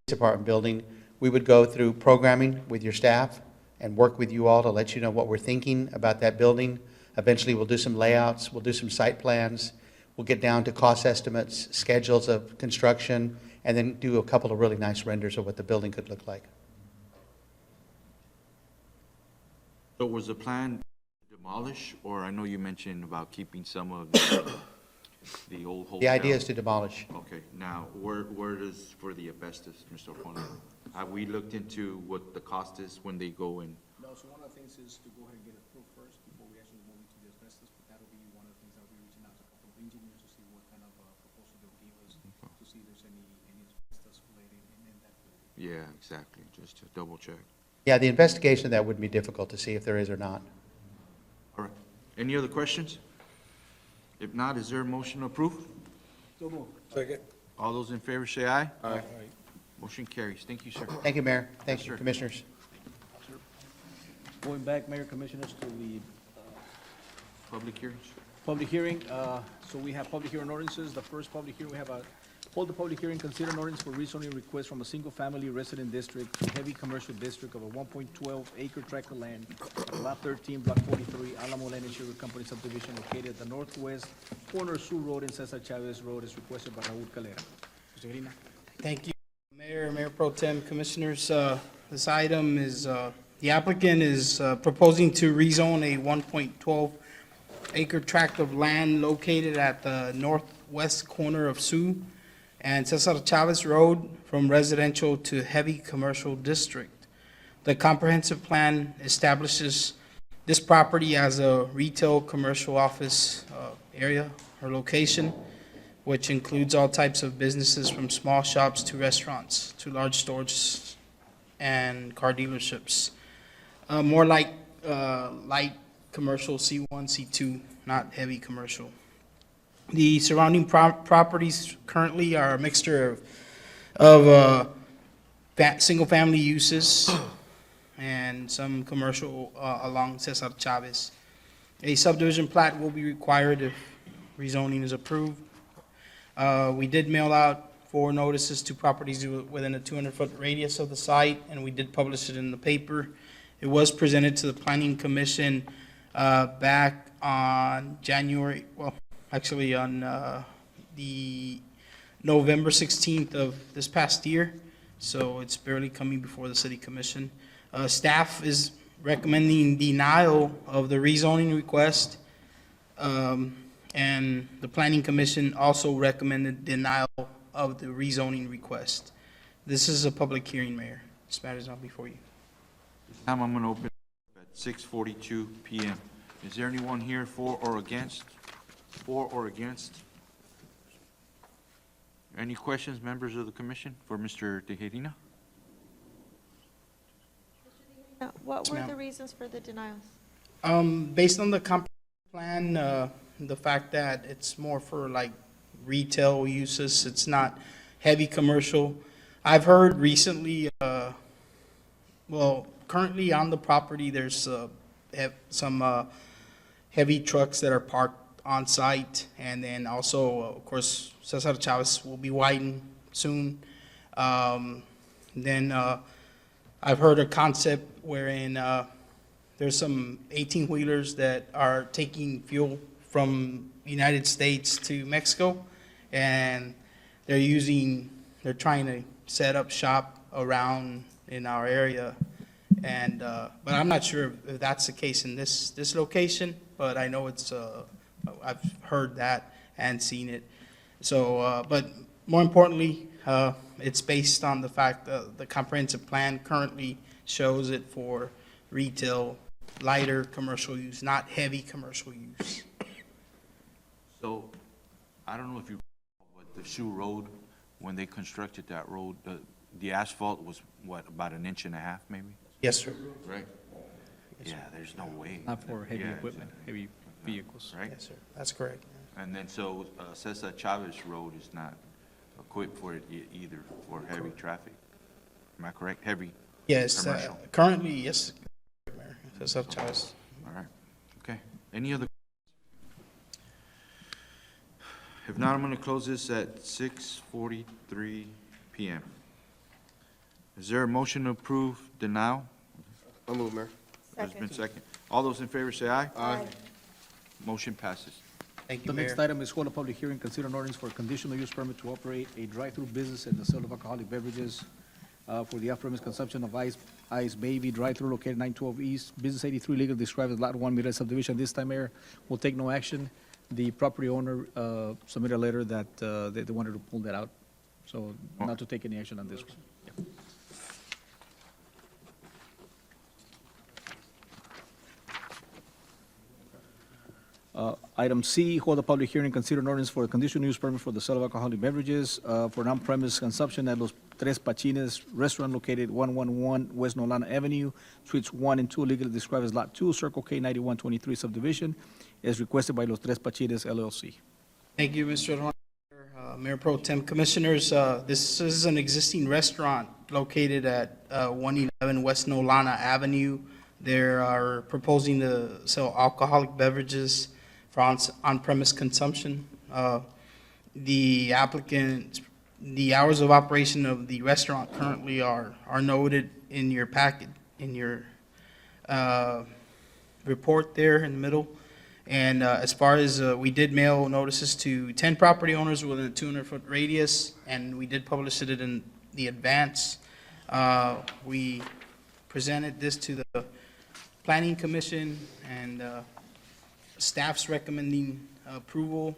Speaker 10: department building, we would go through programming with your staff and work with you all to let you know what we're thinking about that building. Eventually, we'll do some layouts, we'll do some site plans, we'll get down to cost estimates, schedules of construction, and then do a couple of really nice renders of what the building could look like.
Speaker 1: So was the plan to demolish, or I know you mentioned about keeping some of the old hotel?
Speaker 10: The idea is to demolish.
Speaker 1: Okay, now, where does, for the asbestos, Mr. O'Connor? Have we looked into what the cost is when they go in?
Speaker 2: No, so one of the things is to go ahead and get approved first before we actually move into the asbestos, but that'll be one of the things that we'll be reaching out to a couple of engineers to see what kind of proposal they'll give us, to see if there's any asbestos related in that building.
Speaker 1: Yeah, exactly, just to double check.
Speaker 10: Yeah, the investigation of that would be difficult to see if there is or not.
Speaker 1: All right, any other questions? If not, is there a motion to approve?
Speaker 2: So move.
Speaker 6: Second.
Speaker 1: All those in favor say aye. Aye. Motion carries. Thank you, sir.
Speaker 10: Thank you, Mayor. Thank
Speaker 1: Yes,
Speaker 10: you,
Speaker 1: sir.
Speaker 10: Commissioners.
Speaker 2: Going back, Mayor, Commissioners, to the
Speaker 1: Public hearings?
Speaker 2: public hearing, so we have public hearing ordinances. The first public hearing, we have hold the public hearing, consider an ordinance for rezoning request from a single-family resident district to heavy commercial district of a 1.12 acre tract of land, lot 13, block 43, Alamo Land and Sugar Company subdivision located at the northwest corner of Sioux Road and Cesar Chavez Road, as requested by Raul Calera. Mr. Grina?
Speaker 11: Thank you, Mayor, Mayor Pro Tem, Commissioners. This item is, the applicant is proposing to rezone a 1.12 acre tract of land located at the northwest corner of Sioux and Cesar Chavez Road from residential to heavy commercial district. The comprehensive plan establishes this property as a retail commercial office area or location, which includes all types of businesses from small shops to restaurants to large stores and car dealerships. More like light commercial, C1, C2, not heavy commercial. The surrounding properties currently are a mixture of single-family uses and some commercial along Cesar Chavez. A subdivision plat will be required if rezoning is approved. We did mail out 4 notices to properties within a 200-foot radius of the site, and we did publish it in the paper. It was presented to the Planning Commission back on January, well, actually on the November 16th of this past year, so it's barely coming before the City Commission. Staff is recommending denial of the rezoning request, and the Planning Commission also recommended denial of the rezoning request. This is a public hearing, Mayor. This matter is not before you.
Speaker 1: This time I'm gonna open at 6:42 PM. Is there anyone here for or against? For or against? Any questions, members of the commission, for Mr. Tejerina?
Speaker 4: What were
Speaker 11: ma'am.
Speaker 4: the reasons for the denials?
Speaker 11: Based on the comp plan, the fact that it's more for like retail uses, it's not heavy commercial. I've heard recently, well, currently on the property, there's some heavy trucks that are parked on site, and then also, of course, Cesar Chavez will be widened soon. Then I've heard a concept wherein there's some 18-wheelers that are taking fuel from United States to Mexico, and they're trying to set up shop around in our area. And, but I'm not sure if that's the case in this location, but I know it's, I've heard that and seen it. So, but more importantly, it's based on the fact that the comprehensive plan currently shows it for retail, lighter commercial use, not heavy commercial use.
Speaker 1: So, I don't know if you, but the Sioux Road, when they constructed that road, the asphalt was, what, about 1.5 inches, maybe?
Speaker 11: Yes, sir.
Speaker 1: Right. Yeah, there's no way.
Speaker 2: Not for heavy
Speaker 1: Yeah,
Speaker 2: equipment, heavy vehicles.
Speaker 1: Right?
Speaker 11: Yes, sir. That's correct.
Speaker 1: And then so Cesar Chavez Road is not equipped for it either, for heavy traffic. Am I correct? Heavy,
Speaker 11: Yes,
Speaker 1: Commercial.
Speaker 11: currently, yes, Mayor. Cesar Chavez.
Speaker 1: all right. Okay. Any other? If not, I'm going to close this at 6:43 PM. Is there a motion to approve denial?
Speaker 5: I'll move, Mayor.
Speaker 1: There's been second. All those in favor say aye.
Speaker 5: Aye.
Speaker 1: Motion passes.
Speaker 11: Thank you,
Speaker 2: The
Speaker 11: Mayor.
Speaker 2: next item is hold a public hearing, consider an ordinance for a conditional use permit to operate a drive-through business and the sale of alcoholic beverages for the off-premise consumption of Ice Baby drive-through located 912 East, Business 83, legal described as Lot 1, Mira subdivision. This time, Mayor, will take no action. The property owner submitted a letter that they wanted to pull that out, so not to take any action on this one. Item C, hold a public hearing, consider an ordinance for a conditional use permit for the sale of alcoholic beverages for an on-premise consumption at Los Tres Pachines Restaurant located 111 West Nolana Avenue, Suites 1 and 2, legally described as Lot 2, Circle K 9123 subdivision, as requested by Los Tres Pachines LLC.
Speaker 11: Thank you, Mr. Juan. Mayor Pro Tem, Commissioners, this is an existing restaurant located at 111 West Nolana Avenue. They are proposing to sell alcoholic beverages for on-premise consumption. The applicant, the hours of operation of the restaurant currently are noted in your packet, in your report there in the middle. And as far as, we did mail notices to 10 property owners within a 200-foot radius, and we did publish it in the advance. We presented this to the Planning Commission, and staff's recommending approval,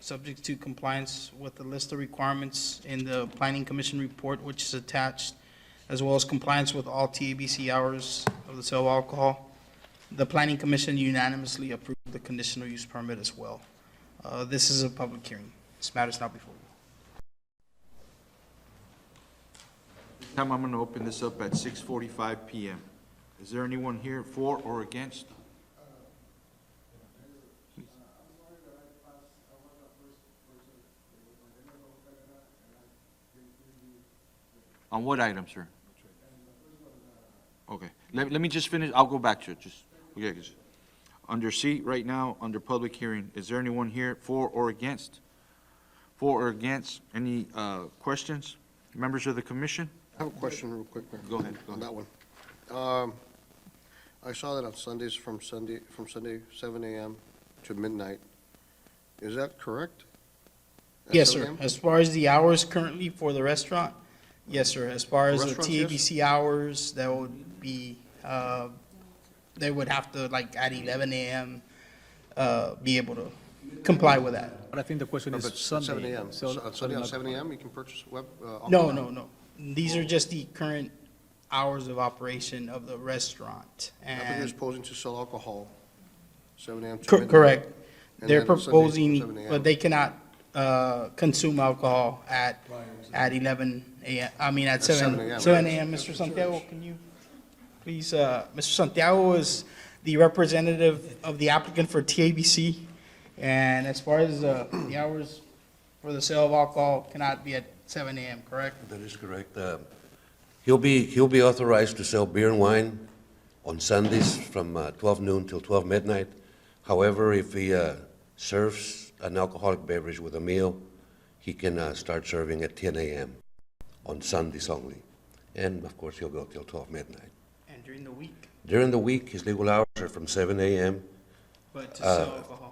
Speaker 11: subject to compliance with the list of requirements in the Planning Commission report, which is attached, as well as compliance with all TABC hours of the sale of alcohol. The Planning Commission unanimously approved the conditional use permit as well. This is a public hearing. This matter is now before you.
Speaker 1: This time I'm going to open this up at 6:45 PM. Is there anyone here for or against? On what item, sir? Okay, let me just finish, I'll go back to it, just, okay, 'cause under C, right now, under public hearing, is there anyone here for or against? For or against, any questions? Members of the commission?
Speaker 5: I have a question real quick, Mayor.
Speaker 1: Go ahead, go
Speaker 5: On
Speaker 1: ahead.
Speaker 5: that one. I saw that on Sundays from Sunday, 7 a.m. to midnight. Is that correct? At
Speaker 11: Yes,
Speaker 5: 7
Speaker 11: sir.
Speaker 5: a.m.?
Speaker 11: As far as the hours currently for the restaurant, yes, sir. As far as the
Speaker 5: Restaurants, yes?
Speaker 11: TABC hours, that would be, they would have to, like, at 11 a.m., be able to comply with that.
Speaker 2: But I think the question
Speaker 5: No,
Speaker 2: is
Speaker 5: but
Speaker 2: Sunday.
Speaker 5: 7 a.m.
Speaker 2: So-
Speaker 5: On Sunday at 7 a.m., you can purchase alcohol?
Speaker 11: No. These are just the current hours of operation of the restaurant.
Speaker 5: Applicant is
Speaker 11: And,
Speaker 5: posing to sell alcohol, 7 a.m. to midnight.
Speaker 11: correct.
Speaker 5: And
Speaker 11: They're
Speaker 5: then on Sundays,
Speaker 11: proposing,
Speaker 5: 7 a.m.
Speaker 11: but they cannot, consume alcohol at 11 a.m., I mean, at
Speaker 5: 7
Speaker 11: 7
Speaker 5: a.m.,
Speaker 11: 7
Speaker 5: right?
Speaker 11: a.m. Mr. Santiago, can you please, Mr. Santiago is the representative of the applicant for TABC. And as far as, the hours for the sale of alcohol cannot be at 7 a.m., correct?
Speaker 12: That is correct. He'll be authorized to sell beer and wine on Sundays from 12 noon till 12 midnight. However, if he serves an alcoholic beverage with a meal, he can start serving at 10 a.m. on Sundays only. And of course, he'll go till 12 midnight.
Speaker 11: And during the week,
Speaker 12: During the week, his legal hours are from 7 a.m.
Speaker 11: but to sell alcohol.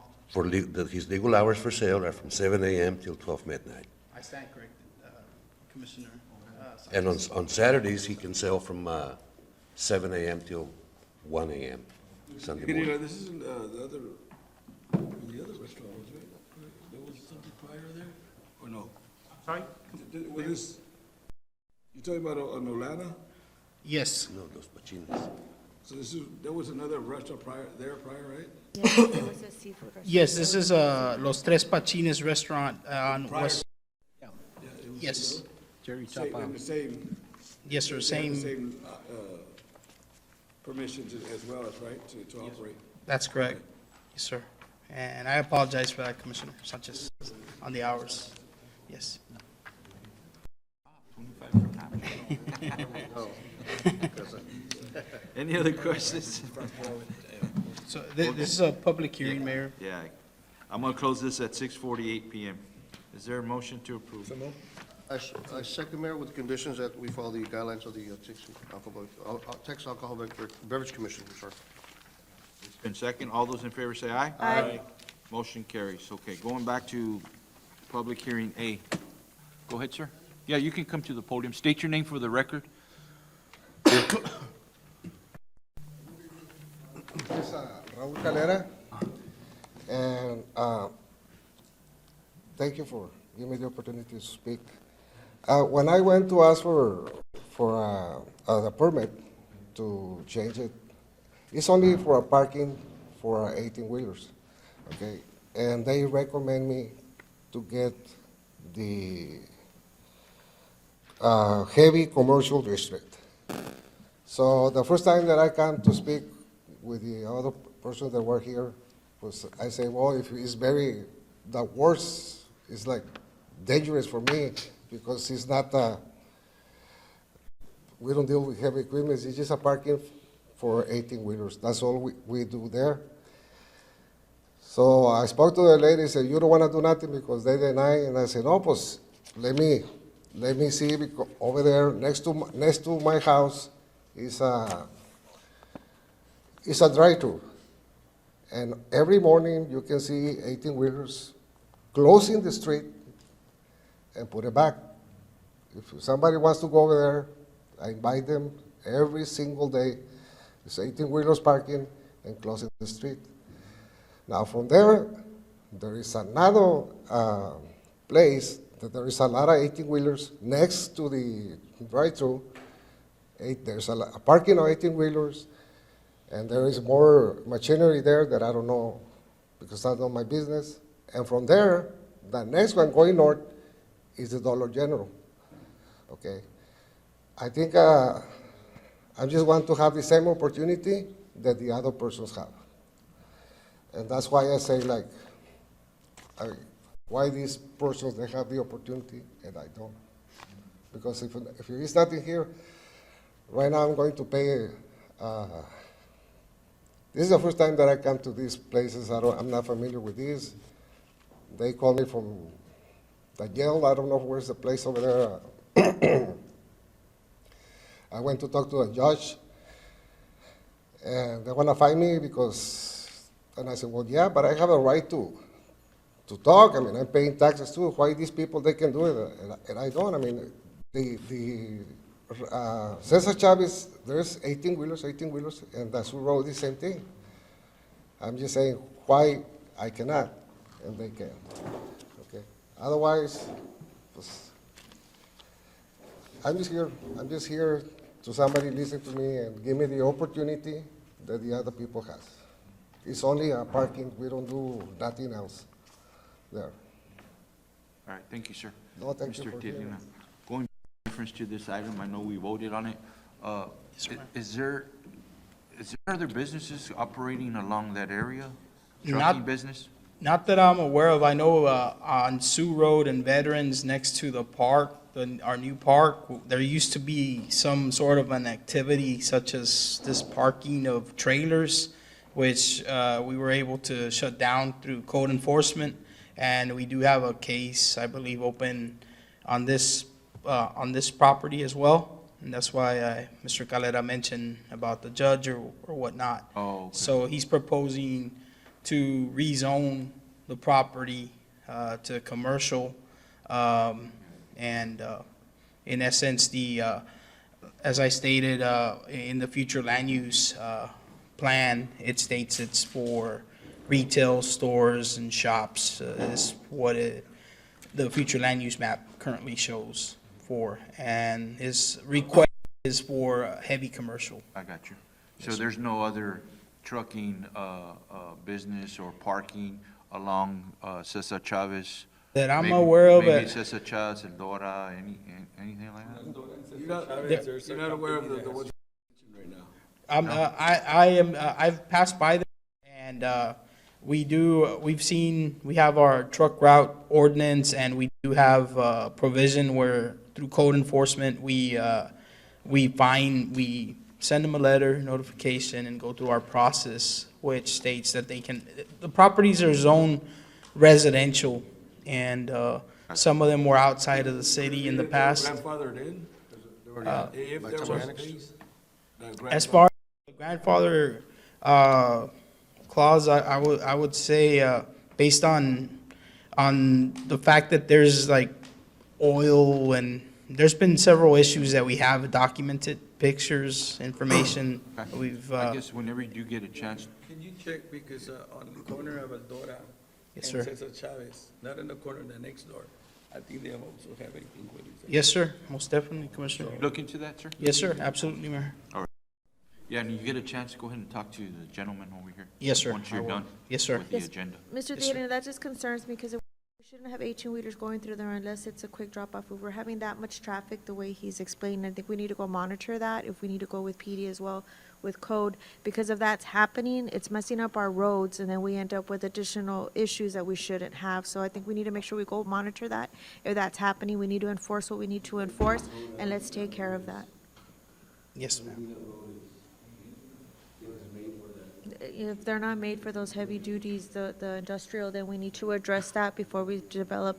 Speaker 12: His legal hours for sale are from 7 a.m. till 12 midnight.
Speaker 11: I stand corrected, Commissioner.
Speaker 12: And on Saturdays, he can sell from 7 a.m. till 1 a.m. Sunday morning.
Speaker 3: This isn't the other restaurant, was it? There was something prior there, or no?
Speaker 11: Sorry?
Speaker 3: Was this, you talking about on Olana?
Speaker 11: Yes,
Speaker 12: No, Los Pachines.
Speaker 3: So there was another restaurant prior, right?
Speaker 4: Yes, there was a seafood restaurant.
Speaker 11: yes, this is Los Tres Pachines Restaurant on
Speaker 3: Prior-
Speaker 11: West,
Speaker 3: Yeah, it was
Speaker 11: yes,
Speaker 2: Jerry
Speaker 3: Same,
Speaker 2: Chapa.
Speaker 3: and the same.
Speaker 11: yes, sir,
Speaker 3: they had the
Speaker 11: same,
Speaker 3: Same permissions as well as, right, to operate.
Speaker 11: that's correct, yes, sir. And I apologize for that, Commissioner Sanchez, on the hours, yes.
Speaker 1: Any other questions?
Speaker 11: So this is a public hearing, Mayor.
Speaker 1: Yeah, I'm going to close this at 6:48 PM. Is there a motion to approve?
Speaker 5: I second, Mayor, with conditions that we follow the guidelines of the Texas Alcohol Beverage Commission, sorry.
Speaker 1: It's been second. All those in favor say aye.
Speaker 4: Aye.
Speaker 1: Motion carries. Okay, going back to public hearing A. Go ahead, sir. Yeah, you can come to the podium. State your name for the record.
Speaker 13: It's Raul Calera, and thank you for giving me the opportunity to speak. When I went to ask for a permit to change it, it's only for a parking for 18-wheelers, okay? And they recommend me to get the heavy commercial district. So the first time that I come to speak with the other person that were here, was I say, well, if it's the worst is like dangerous for me because it's not, we don't deal with heavy equipment, it's just a parking for 18-wheelers. That's all we do there. So I spoke to the lady, said, you don't want to do nothing because they deny, and I said, no, pues, let me see, because over there, next to my house is a drive-through. And every morning, you can see 18-wheelers closing the street and put it back. If somebody wants to go over there, I invite them every single day. It's 18-wheelers parking and closing the street. Now, from there is another place that there is a lot of 18-wheelers next to the drive-through. There's a parking of 18-wheelers, and there is more machinery there that I don't know because that's not my business. And from there, the next one going north is the Dollar General. Okay, I think I just want to have the same opportunity that the other persons have. And that's why I say, like, why these persons, they have the opportunity and I don't. Because if there is nothing here, right now I'm going to pay, this is the first time that I come to these places. I'm not familiar with these. They call me from the jail. I don't know where's the place over there. I went to talk to a judge, and they want to find me because, and I said, well, yeah, but I have a right to talk. I mean, I'm paying taxes too. Why these people, they can do it, and I don't? I mean, Cesar Chavez, there's 18-wheelers, and that's who wrote the same thing. I'm just saying why I cannot, and they can. Okay. Otherwise, I'm just here to somebody listen to me and give me the opportunity that the other people has. It's only a parking. We don't do nothing else there.
Speaker 1: All right, thank you, sir.
Speaker 13: No, thank you
Speaker 1: Mr.
Speaker 13: for hearing
Speaker 1: Tiedina,
Speaker 13: us.
Speaker 1: going in reference to this item, I know we voted on it. Is there other businesses operating along that area? Trucking business?
Speaker 11: Not that I'm aware of. I know on Sioux Road and Veterans next to the park, our new park, there used to be some sort of an activity such as this parking of trailers, which we were able to shut down through code enforcement. And we do have a case, I believe, open on this property as well. And that's why Mr. Calera mentioned about the judge or whatnot.
Speaker 1: Oh, okay.
Speaker 11: So he's proposing to rezone the property to commercial. And in essence, as I stated, in the future land use plan, it states it's for retail stores and shops is what the future land use map currently shows for. And his request is for heavy commercial.
Speaker 1: I got you. So there's no other trucking business or parking along Cesar Chavez?
Speaker 11: That I'm aware of.
Speaker 1: Maybe Cesar Chavez, Eldora, anything like that?
Speaker 3: You're not aware of the ones right now?
Speaker 11: I've passed by there, and we have our truck route ordinance, and we do have provision where through code enforcement, we send them a letter, notification, and go through our process, which states that the properties are zoned residential, and some of them were outside of the city in the past.
Speaker 3: Grandfathered in? If there was a case?
Speaker 11: As far as the grandfather clause, I would say, based on the fact that there's like oil, and there's been several issues that we have documented, pictures, information.
Speaker 1: Okay. I guess whenever you do get a chance,
Speaker 6: Can you check, because on the corner of Eldora
Speaker 11: Yes,
Speaker 6: and
Speaker 11: sir.
Speaker 6: Cesar Chavez, not in the corner, the next door, I think they also have 18-wheelers.
Speaker 11: Yes, sir, most definitely, Commissioner.
Speaker 1: look into that, sir?
Speaker 11: Yes, sir, absolutely, Mayor.
Speaker 1: Yeah, and you get a chance, go ahead and talk to the gentleman over here.
Speaker 11: Yes, sir.
Speaker 1: Once
Speaker 11: I
Speaker 1: you're
Speaker 11: will.
Speaker 1: done.
Speaker 11: Yes, sir.
Speaker 1: With the
Speaker 4: Yes.
Speaker 1: agenda.
Speaker 4: Mr.
Speaker 11: Yes, sir.
Speaker 4: Theodore, that just concerns me because we shouldn't have 18-wheelers going through there unless it's a quick drop-off. If we're having that much traffic, the way he's explained, I think we need to go monitor that. If we need to go with PD as well, with code, because if that's happening, it's messing up our roads, and then we end up with additional issues that we shouldn't have. So I think we need to make sure we go monitor that. If that's happening, we need to enforce what we need to enforce, and let's take care of that.
Speaker 11: Yes, ma'am.
Speaker 4: if they're not made for those heavy duties, the industrial, then we need to address that before we develop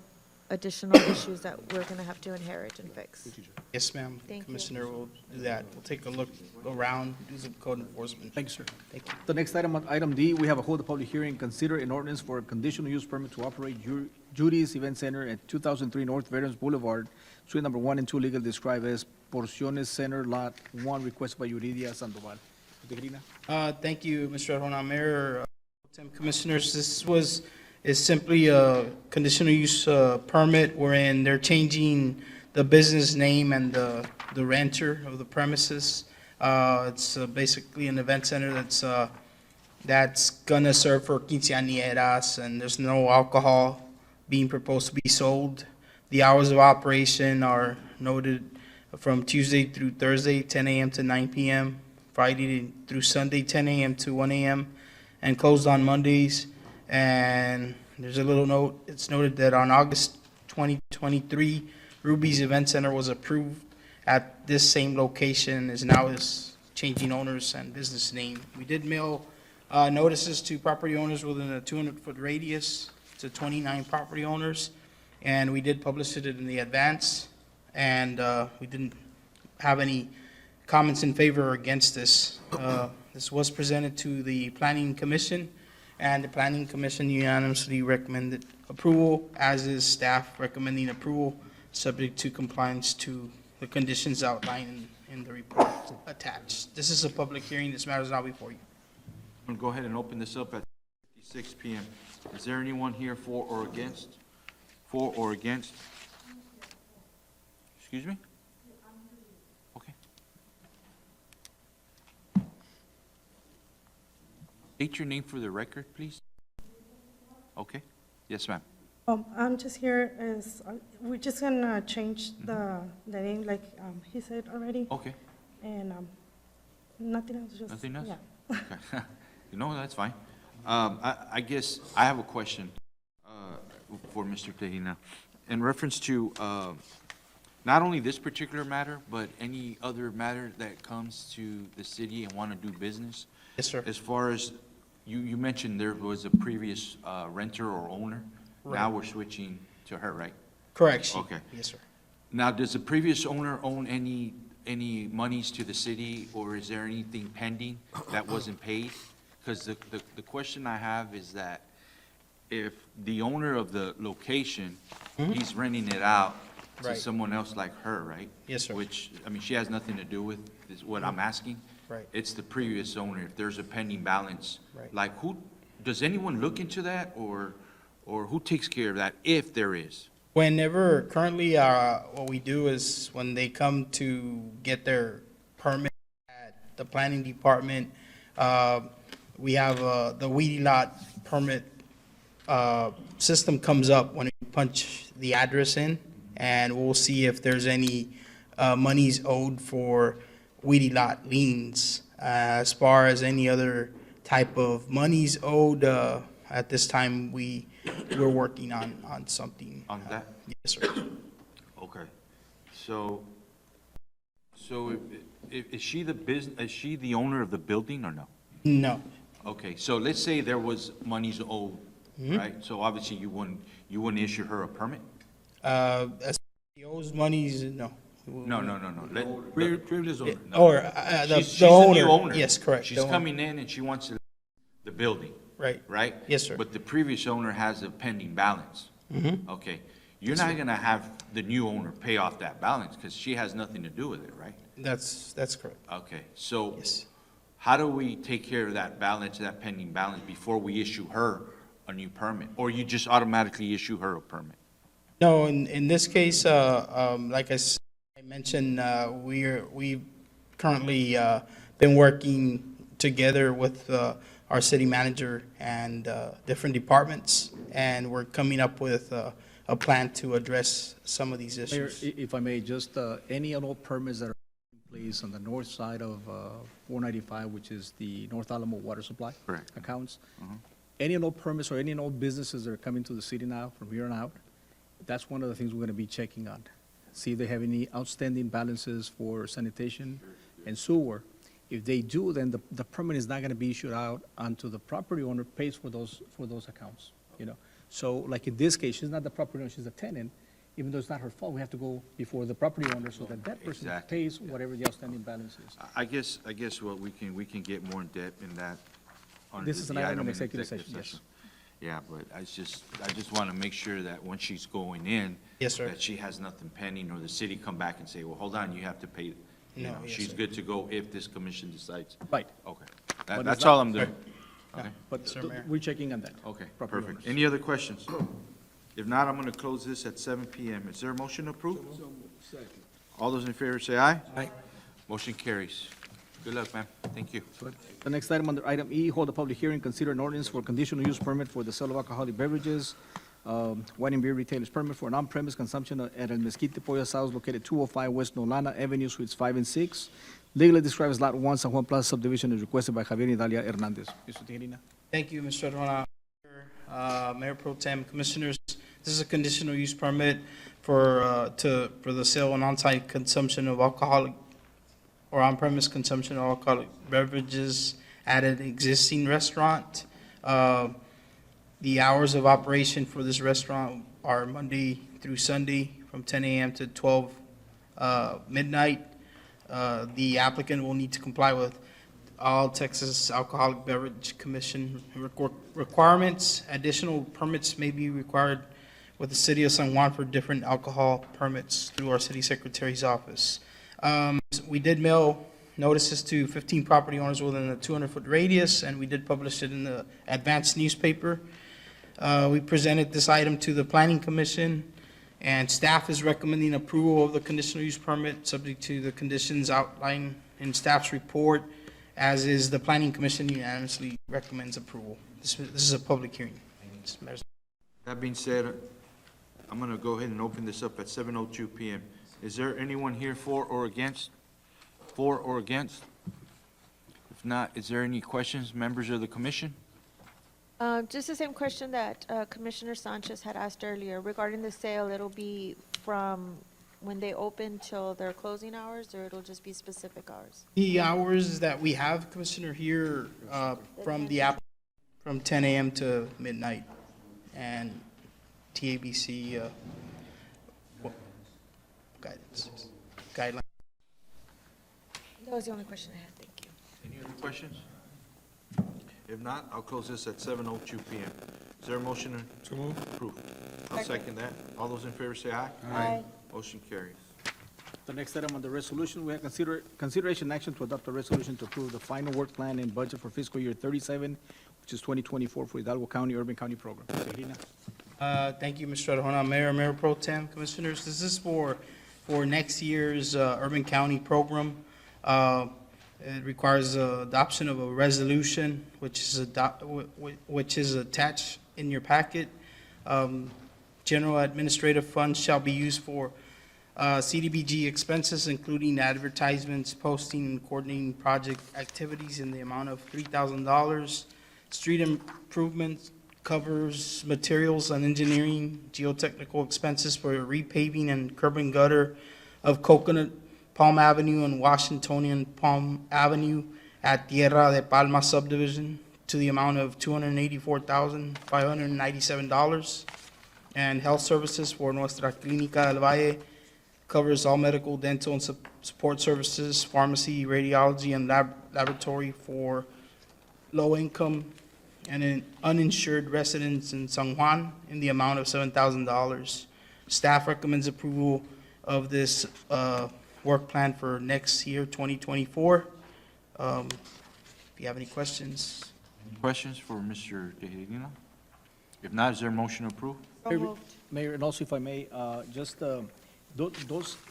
Speaker 4: additional issues that we're gonna have to inherit and fix.
Speaker 11: Yes, ma'am.
Speaker 4: Thank you.
Speaker 11: Commissioner will do that. We'll take a look around, do some code enforcement.
Speaker 2: Thank you, sir.
Speaker 11: Thank you.
Speaker 2: The next item, item D, we have a hold a public hearing, consider an ordinance for a conditional use permit to operate Judy's Event Center at 2003 North Veterans Boulevard, suite number 1 and 2, legal described as Porciones Center, Lot 1, requested by Yuridia Sandoval. Tegrina?
Speaker 11: Thank you, Mr. Arjona. Mayor, Commissioners, is simply a conditional use permit wherein they're changing the business name and the renter of the premises. It's basically an event center that's gonna serve for quinceañeras, and there's no alcohol being proposed to be sold. The hours of operation are noted from Tuesday through Thursday, 10 a.m. to 9 p.m., Friday through Sunday, 10 a.m. to 1 a.m., and closed on Mondays. And there's a little note, it's noted that on August 2023, Ruby's Event Center was approved at this same location, is changing owners and business name. We did mail notices to property owners within a 200-foot radius to 29 property owners, and we did publish it in the advance, and we didn't have any comments in favor or against this. This was presented to the Planning Commission, and the Planning Commission unanimously recommended approval, as is staff recommending approval, subject to compliance to the conditions outlined in the report attached. This is a public hearing. This matter is now before you.
Speaker 1: I'm going to go ahead and open this up at 6 p.m. Is there anyone here for or against? For or against? Excuse me? Okay. State your name for the record, please. Okay. Yes, ma'am.
Speaker 14: I'm just here as, we're just gonna change the name like he said already,
Speaker 1: Okay.
Speaker 14: and nothing else, just.
Speaker 1: Nothing else?
Speaker 14: Yeah.
Speaker 1: Okay. No, that's fine. I guess I have a question for Mr. Tejina. In reference to not only this particular matter, but any other matter that comes to the city and want to do business?
Speaker 11: Yes, sir.
Speaker 1: As far as, you mentioned there was a previous renter or owner. Now
Speaker 11: Right.
Speaker 1: we're switching to her, right?
Speaker 11: Correct.
Speaker 1: Okay.
Speaker 11: Yes, sir.
Speaker 1: Now, does the previous owner own any monies to the city, or is there anything pending that wasn't paid? Because the question I have is that if the owner of the location, he's renting it out to
Speaker 11: Right.
Speaker 1: someone else like her, right?
Speaker 11: Yes, sir.
Speaker 1: Which, I mean, she has nothing to do with, is what I'm asking.
Speaker 11: Right.
Speaker 1: It's the previous owner, if there's a pending balance.
Speaker 11: Right.
Speaker 1: Like, does anyone look into that, or who takes care of that, if there is?
Speaker 11: Whenever, currently, what we do is when they come to get their permit at the planning department, we have the weedy lot permit system comes up when you punch the address in, and we'll see if there's any monies owed for weedy lot liens. As far as any other type of monies owed, at this time, we're working on something.
Speaker 1: On that?
Speaker 11: Yes, sir.
Speaker 1: Okay. So is she is she the owner of the building or no?
Speaker 11: No.
Speaker 1: Okay, so let's say there was monies owed,
Speaker 11: Mm-hmm.
Speaker 1: right? So obviously you wouldn't issue her a permit?
Speaker 11: As he owes monies, no.
Speaker 1: No.
Speaker 2: Previous owner.
Speaker 1: No.
Speaker 11: Or
Speaker 1: She's
Speaker 11: the
Speaker 1: a new
Speaker 11: owner.
Speaker 1: owner.
Speaker 11: Yes, correct.
Speaker 1: She's
Speaker 11: the owner.
Speaker 1: coming in and she wants to the building,
Speaker 11: Right.
Speaker 1: right?
Speaker 11: Yes, sir.
Speaker 1: But the previous owner has a pending balance.
Speaker 11: Mm-hmm.
Speaker 1: Okay. You're not gonna have the new owner pay off that balance because she has nothing to do with it, right?
Speaker 11: That's correct.
Speaker 1: Okay, so
Speaker 11: Yes.
Speaker 1: how do we take care of that balance, that pending balance, before we issue her a new permit? Or you just automatically issue her a permit?
Speaker 11: No, in this case, like I mentioned, we've currently been working together with our city manager and different departments, and we're coming up with a plan to address some of these
Speaker 2: Mayor,
Speaker 11: issues.
Speaker 2: if I may, just any and all permits that are in place on the north side of 495, which is the North Alamo Water Supply.
Speaker 1: Correct.
Speaker 2: Accounts. Any and all permits or any and all businesses that are coming to the city now, from here on out, that's one of the things we're going to be checking on. See if they have any outstanding balances for sanitation and sewer. If they do, then the permit is not going to be issued out until the property owner pays for those accounts, you know? So like in this case, she's not the property owner, she's a tenant. Even though it's not her fault, we have to go before the property owner so that person
Speaker 1: Exactly.
Speaker 2: pays whatever the outstanding balance is.
Speaker 1: I guess what we can get more in depth in that. under
Speaker 2: This is an
Speaker 1: the
Speaker 2: item in
Speaker 1: in
Speaker 2: executive session, yes.
Speaker 1: Yeah, but I just want to make sure that when she's going in.
Speaker 11: Yes, sir.
Speaker 1: That she has nothing pending, or the city come back and say, well, hold on, you have to pay, you
Speaker 11: No,
Speaker 1: know,
Speaker 11: yes,
Speaker 1: she's
Speaker 11: sir.
Speaker 1: good to go if this commission decides.
Speaker 2: Right.
Speaker 1: Okay.
Speaker 2: But
Speaker 1: That's
Speaker 2: it's not-
Speaker 1: all I'm doing. Okay,
Speaker 2: But
Speaker 11: Sir, Mayor.
Speaker 2: we're checking on that.
Speaker 1: okay,
Speaker 2: Property
Speaker 1: perfect.
Speaker 2: owners.
Speaker 1: Any other questions? If not, I'm going to close this at 7 PM. Is there a motion approved? All those in favor say aye.
Speaker 2: Aye.
Speaker 1: Motion carries. Good luck, ma'am. Thank you.
Speaker 2: The next item under item E, hold a public hearing, consider an ordinance for conditional use permit for the sale of alcoholic beverages, wine and beer retailers permit for on-premise consumption at El Mezquite Pollo Asados located 205 West Nolana Avenue, Suites 5 and 6. Legally described as Lot 1, San Juan Plaza subdivision, is requested by Javier Idalia Hernandez. Mr. Tejerina.
Speaker 11: Thank you, Mr. Arjona. Mayor Pro Tem, Commissioners, this is a conditional use permit for the sale and on-site consumption of alcoholic or on-premise consumption of alcoholic beverages at an existing restaurant. The hours of operation for this restaurant are Monday through Sunday from 10 a.m. to 12 midnight. The applicant will need to comply with all Texas Alcoholic Beverage Commission requirements. Additional permits may be required with the city of San Juan for different alcohol permits through our city secretary's office. We did mail notices to 15 property owners within a 200-foot radius, and we did publish it in the advanced newspaper. We presented this item to the Planning Commission, and staff is recommending approval of the conditional use permit, subject to the conditions outlined in staff's report, as is the Planning Commission unanimously recommends approval. This is a public hearing.
Speaker 1: That being said, I'm going to go ahead and open this up at 7:02 PM. Is there anyone here for or against? For or against? If not, is there any questions, members of the commission?
Speaker 4: Just the same question that Commissioner Sanchez had asked earlier regarding the sale. It'll be from when they open till their closing hours, or it'll just be specific hours?
Speaker 11: The hours that we have, Commissioner, here from the app, from 10 a.m. to midnight, and TABC guidelines.
Speaker 4: That was the only question I had, thank you.
Speaker 1: Any other questions? If not, I'll close this at 7:02 PM. Is there a motion to approve? I'll second that. All those in favor say aye.
Speaker 4: Aye.
Speaker 1: Motion carries.
Speaker 2: The next item on the resolution, we have consideration action to adopt a resolution to approve the final work plan and budget for fiscal year 37, which is 2024 for Hidalgo County Urban County Program. Mr. Tejerina.
Speaker 11: Thank you, Mr. Arjona. Mayor Pro Tem, Commissioners, this is for next year's Urban County Program. It requires adoption of a resolution, which is attached in your packet. General administrative funds shall be used for CDBG expenses, including advertisements, posting, and coordinating project activities in the amount of $3,000. Street improvements covers materials and engineering, geotechnical expenses for repaving and curb and gutter of Coconut Palm Avenue and Washingtonian Palm Avenue at Tierra de Palma subdivision to the amount of $284,597. And health services for Nuestra Clínica del Valle covers all medical, dental, and support services, pharmacy, radiology, and laboratory for low-income and uninsured residents in San Juan in the amount of $7,000. Staff recommends approval of this work plan for next year, 2024. If you have any questions.
Speaker 1: Any questions for Mr. Tejerina? If not, is there a motion to approve?
Speaker 4: So moved.
Speaker 2: Mayor, and also if I may, just those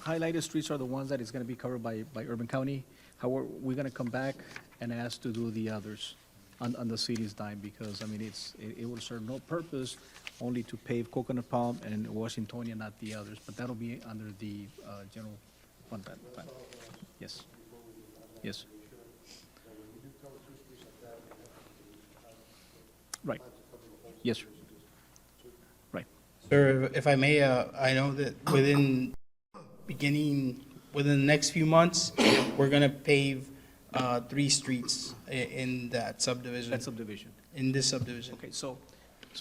Speaker 2: highlighted streets are the ones that is going to be covered by Urban County. However, we're going to come back and ask to do the others on the city's dime, because, I mean, it will serve no purpose only to pave Coconut Palm and Washingtonia, not the others, but that'll be under the general fund plan. Yes. Yes. Right. Yes, sir. Right.
Speaker 11: Sir, if I may, I know that within the next few months, we're going to pave 3 streets in that subdivision.
Speaker 2: That subdivision.
Speaker 11: In this subdivision.
Speaker 2: Okay, so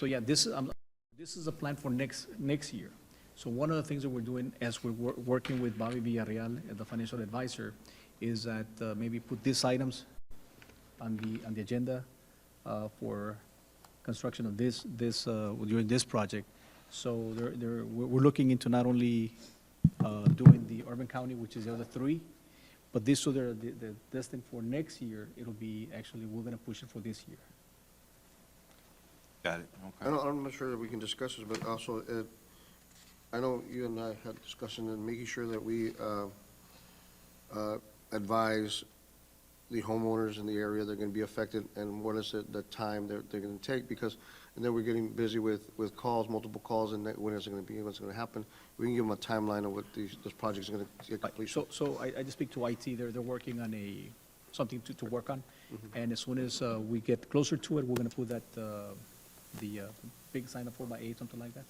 Speaker 2: yeah, this is a plan for next year. So one of the things that we're doing as we're working with Bobby Villarreal, the financial advisor, is that maybe put these items on the agenda for construction of this during this project. So we're looking into not only doing the urban county, which is the other 3, but this, so they're destined for next year. It'll be, actually, we're gonna push it for this year.
Speaker 1: Got it, okay.
Speaker 5: I'm not sure that we can discuss this, but also, I know you and I had discussion and making sure that we advise the homeowners in the area that are going to be affected and what is the time they're going to take, because, and then we're getting busy with calls, multiple calls, and when is it going to be, what's going to happen. We can give them a timeline of what those projects are going to get completion.
Speaker 2: So I just speak to IT, they're working on something to work on, and as soon as we get closer to it, we're gonna put that, the big sign of 4x8, something like that.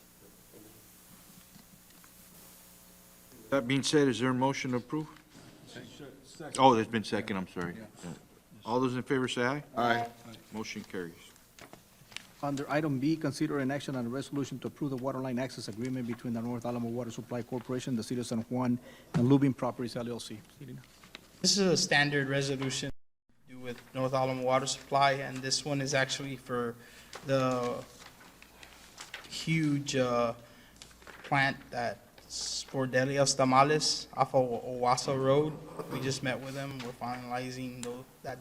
Speaker 1: That being said, is there a motion to approve? Oh, there's been second, I'm sorry. All those in favor say aye.
Speaker 5: Aye.
Speaker 1: Motion carries.
Speaker 2: Under item B, consider an action on a resolution to approve the water line access agreement between the North Alamo Water Supply Corporation, the City of San Juan, and Lubin Properties LLC. Irina?
Speaker 11: This is a standard resolution to do with North Alamo Water Supply, and this one is actually for the huge plant that's for Delia's Tamales off of Owasso Road. We just met with them. We're finalizing that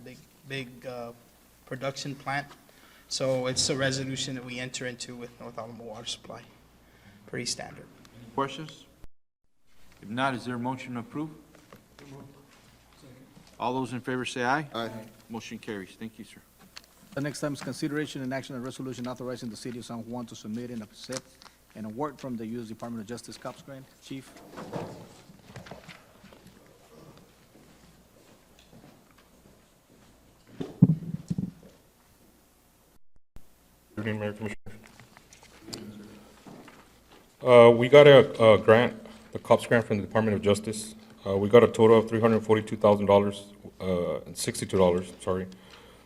Speaker 11: big production plant. So it's a resolution that we enter into with North Alamo Water Supply. Pretty standard.
Speaker 1: Questions? If not, is there a motion to approve? All those in favor say aye.
Speaker 5: Aye.
Speaker 1: Motion carries. Thank you, sir.
Speaker 2: The next item is consideration and action on resolution authorizing the City of San Juan to submit and accept an award from the U.S. Department of Justice COPS grant. Chief?
Speaker 15: Good evening, Mayor Commissioners. We got a grant, the COPS grant from the Department of Justice. We got a total of $342,000 and $62, sorry,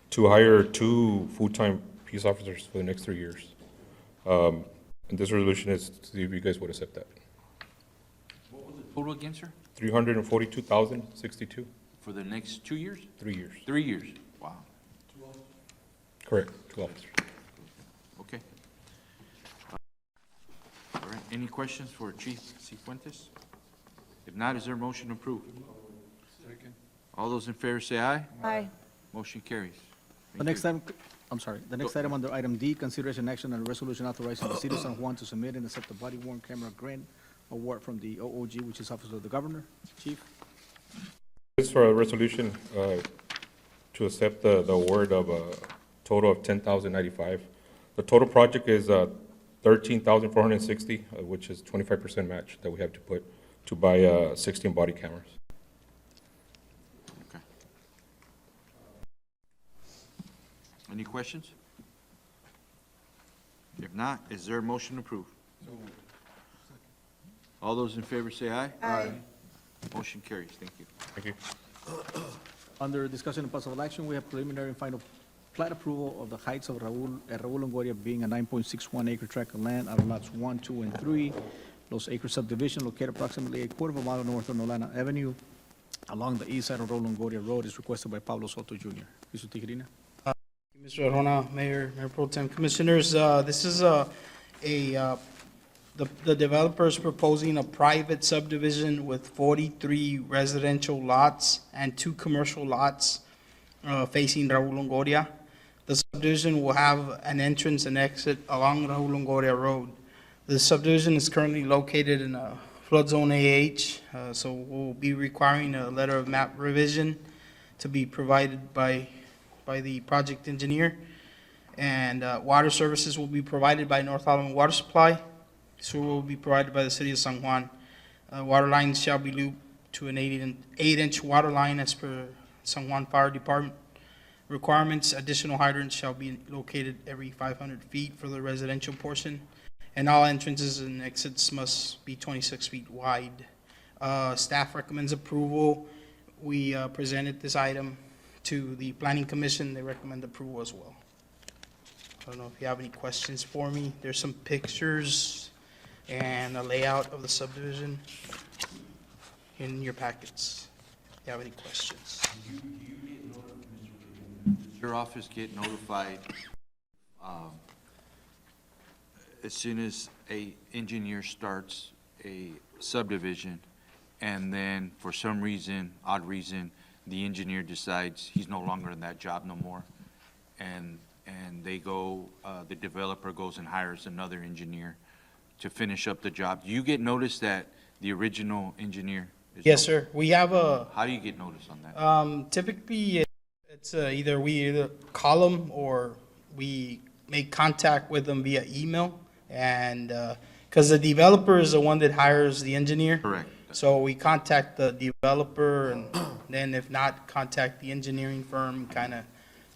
Speaker 15: to hire 2 full-time peace officers for the next 3 years. And this resolution is to see if you guys would accept that.
Speaker 1: What was the total again, sir?
Speaker 15: $342,062,
Speaker 1: For the next 2 years?
Speaker 15: 3 years.
Speaker 1: 3 years? Wow.
Speaker 15: Correct, 2 officers.
Speaker 1: Okay. All right, any questions for Chief Cifuentes? If not, is there a motion to approve? All those in favor say aye.
Speaker 4: Aye.
Speaker 1: Motion carries.
Speaker 2: The
Speaker 1: Thank
Speaker 2: next
Speaker 1: you.
Speaker 2: item, I'm sorry, the next item under item D, consideration action on a resolution authorizing the City of San Juan to submit and accept the body worn camera grant award from the OOG, which is Office of the Governor. Chief?
Speaker 15: This is for a resolution to accept the award of a total of $10,095. The total project is $13,460, which is 25% match that we have to put to buy 16 body cameras.
Speaker 1: Okay. Any questions? If not, is there a motion to approve? All those in favor say aye.
Speaker 4: Aye.
Speaker 1: Motion carries. Thank you.
Speaker 15: Thank you.
Speaker 2: Under discussion and possible action, we have preliminary and final plat approval of the Heights of Raul Longoria being a 9.61 acre tract of land out of lots 1, 2, and 3. Los Acres subdivision located approximately a quarter of a mile north of Nolana Avenue along the east side of Raul Longoria Road is requested by Pablo Soto Jr. Mr. Tijerina?
Speaker 11: Mr. Arjona, Mayor Pro Tem, Commissioners, this is the developer is proposing a private subdivision with 43 residential lots and 2 commercial lots facing Raul Longoria. The subdivision will have an entrance and exit along Raul Longoria Road. The subdivision is currently located in a flood zone AH, so we'll be requiring a letter of map revision to be provided by the project engineer. And water services will be provided by North Alamo Water Supply. Sewer will be provided by the City of San Juan. Water lines shall be looped to an 8-inch water line as per San Juan Fire Department requirements. Additional hydrants shall be located every 500 feet for the residential portion. And all entrances and exits must be 26 feet wide. Staff recommends approval. We presented this item to the Planning Commission. They recommend approval as well. I don't know if you have any questions for me. There's some pictures and a layout of the subdivision in your packets. If you have any questions.
Speaker 1: Does your office get notified as soon as a engineer starts a subdivision, and then for some reason, odd reason, the engineer decides he's no longer in that job no more, and they go, the developer goes and hires another engineer to finish up the job? Do you get notice that the original engineer is?
Speaker 11: Yes, sir. We have a,
Speaker 1: How do you get notice on that?
Speaker 11: typically, it's either we either call them or we make contact with them via email. And, because the developer is the one that hires the engineer.
Speaker 1: Correct.
Speaker 11: So we contact the developer, and then if not, contact the engineering firm, kind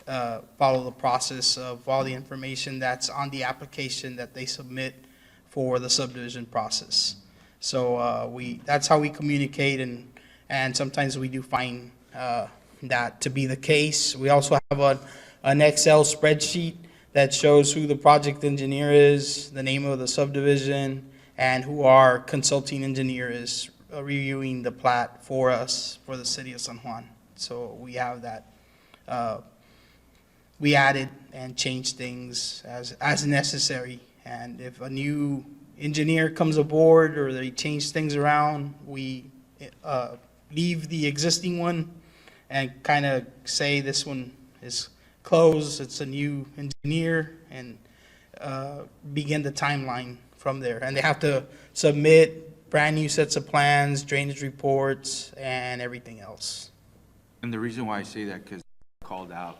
Speaker 11: of follow the process of all the information that's on the application that they submit for the subdivision process. So that's how we communicate, and sometimes we do find that to be the case. We also have an Excel spreadsheet that shows who the project engineer is, the name of the subdivision, and who our consulting engineer is reviewing the plat for us, for the city of San Juan. So we have that. We added and changed things as necessary. And if a new engineer comes aboard or they change things around, we leave the existing one and kind of say this one is closed, it's a new engineer, and begin the timeline from there. And they have to submit brand new sets of plans, drainage reports, and everything else.
Speaker 1: And the reason why I say that, because I called out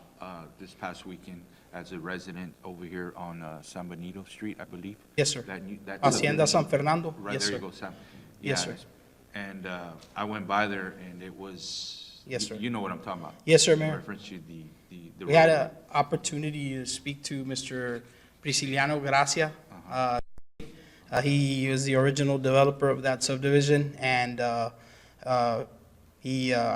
Speaker 1: this past weekend as a resident over here on San Benito Street, I believe.
Speaker 11: Yes, sir.
Speaker 1: That
Speaker 11: Hacienda San Fernando.
Speaker 1: Right,
Speaker 11: Yes,
Speaker 1: there you
Speaker 11: sir.
Speaker 1: go, Sam.
Speaker 11: Yes,
Speaker 1: Yeah,
Speaker 11: sir.
Speaker 1: And I went by there, and it was.
Speaker 11: Yes, sir.
Speaker 1: You know what I'm talking about.
Speaker 11: Yes, sir,
Speaker 1: In
Speaker 11: Mayor.
Speaker 1: reference to the
Speaker 11: We had
Speaker 1: road.
Speaker 11: an opportunity to speak to Mr. Prisciliano Gracia. He was the original developer of that subdivision, and I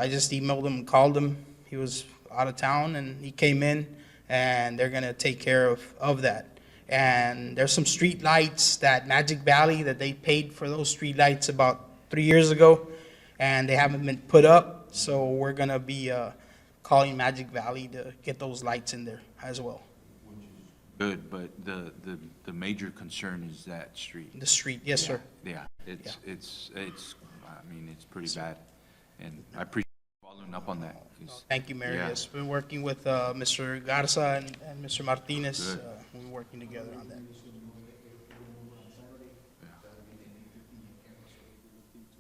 Speaker 11: just emailed him and called him. He was out of town, and he came in, and they're gonna take care of that. And there's some street lights that Magic Valley, that they paid for those street lights about 3 years ago, and they haven't been put up, so we're gonna be calling Magic Valley to get those lights in there as well.
Speaker 1: Good, but the major concern is that street.
Speaker 11: The street, yes, sir.
Speaker 1: Yeah, it's, I mean, it's pretty bad. And I appreciate you following up on that. 'Cause-
Speaker 11: Thank you, Mayor.
Speaker 1: Yeah.
Speaker 11: Yes, we're working with Mr. Garza and Mr. Martinez.
Speaker 1: Good.
Speaker 11: We're working together on that.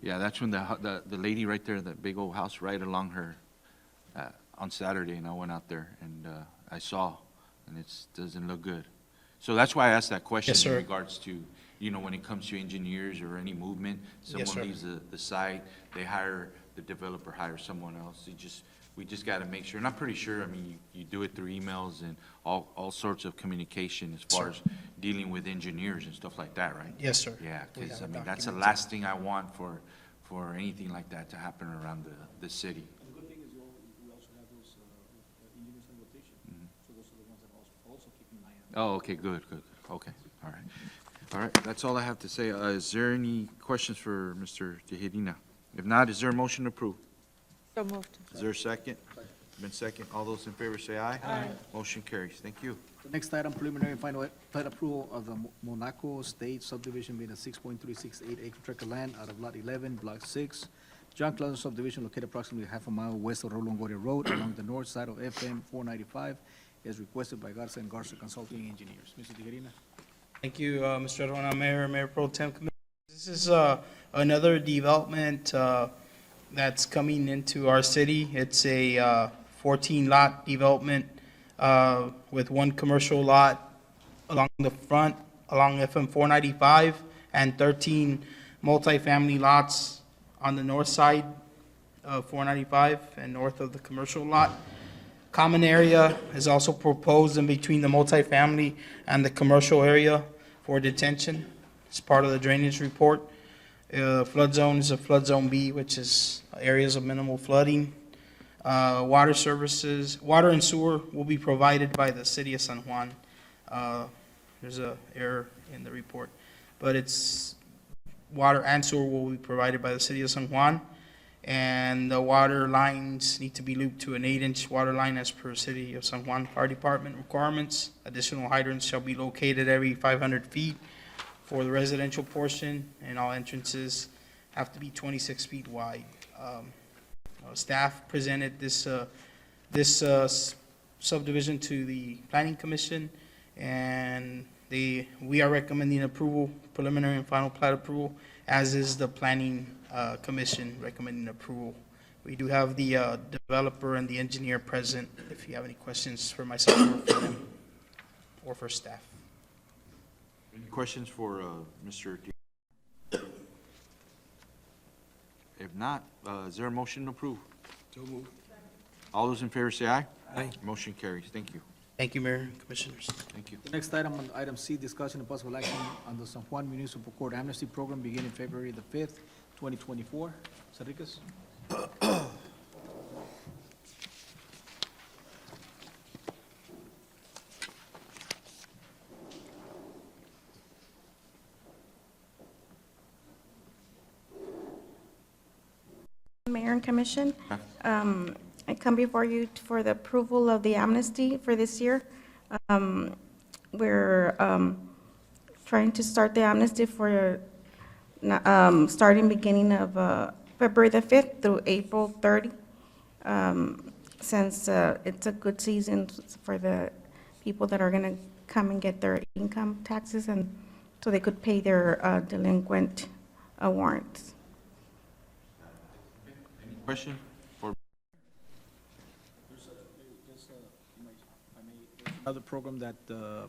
Speaker 1: Yeah, that's when the lady right there, that big old house right along her, on Saturday, and I went out there, and I saw, and it doesn't look good. So that's why I asked that question.
Speaker 11: Yes, sir.
Speaker 1: In regards to, when it comes to engineers or any movement,
Speaker 11: Yes,
Speaker 1: someone
Speaker 11: sir.
Speaker 1: leaves the site, the developer hires someone else. We just got to make sure, and I'm pretty sure, I mean, you do it through emails and all sorts of communication as far as dealing with engineers and stuff like that, right?
Speaker 11: Yes, sir.
Speaker 1: Yeah,
Speaker 11: We
Speaker 1: because,
Speaker 11: have
Speaker 1: I
Speaker 11: it
Speaker 1: mean, that's the
Speaker 11: documented.
Speaker 1: last thing I want for anything like that to happen around the city.
Speaker 2: The good thing is we also have those engineers on rotation, so those are the ones that also keep an eye on.
Speaker 1: Oh, okay, good. Okay, all right. All right, that's all I have to say. Is there any questions for Mr. Tejerina? If not, is there a motion to approve?
Speaker 4: So moved.
Speaker 1: Is there a second? Been second. All those in favor say aye.
Speaker 4: Aye.
Speaker 1: Motion carries. Thank you.
Speaker 2: The next item, preliminary and final plat approval of the Monaco State subdivision being a 6.368 acre tract of land out of Lot 11, Block 6. John Cloud subdivision located approximately half a mile west of Raul Longoria Road along the north side of FM 495, as requested by Garza and Garza Consulting Engineers. Mr. Tijerina?
Speaker 11: Thank you, Mr. Arona, Mayor Pro Tem. Commissioners. This is another development that's coming into our city. It's a 14-lot development with one commercial lot along the front, along FM 495, and 13 multifamily lots on the north side of 495 and north of the commercial lot. Common area is also proposed in between the multifamily and the commercial area for detention. It's part of the drainage report. Flood zone is a flood zone B, which is areas of minimal flooding. Water services, water and sewer will be provided by the city of San Juan. There's a error in the report, but it's water and sewer will be provided by the city of San Juan. And the water lines need to be looped to an 8-inch water line as per City of San Juan Fire Department requirements. Additional hydrants shall be located every 500 feet for the residential portion, and all entrances have to be 26 feet wide. Staff presented this subdivision to the Planning Commission, and we are recommending approval, preliminary and final plat approval, as is the Planning Commission recommending approval. We do have the developer and the engineer present, if you have any questions for myself or for them, or for staff.
Speaker 1: Any questions for Mr. D? If not, is there a motion to approve?
Speaker 11: So moved.
Speaker 1: All those in favor say aye.
Speaker 11: Aye.
Speaker 1: Motion carries. Thank you.
Speaker 11: Thank you, Mayor and Commissioners.
Speaker 1: Thank you.
Speaker 2: The next item, on item C, discussion and possible action on the San Juan Municipal Court Amnesty Program beginning February the 5th, 2024. Enriquez?
Speaker 4: Mayor and Commission, I come before you for the approval of the amnesty for this year. We're trying to start the amnesty for starting beginning of February the 5th through April 30, since it's a good season for the people that are going to come and get their income taxes, and so they could pay their delinquent warrants.
Speaker 1: Any question for?
Speaker 2: Another program that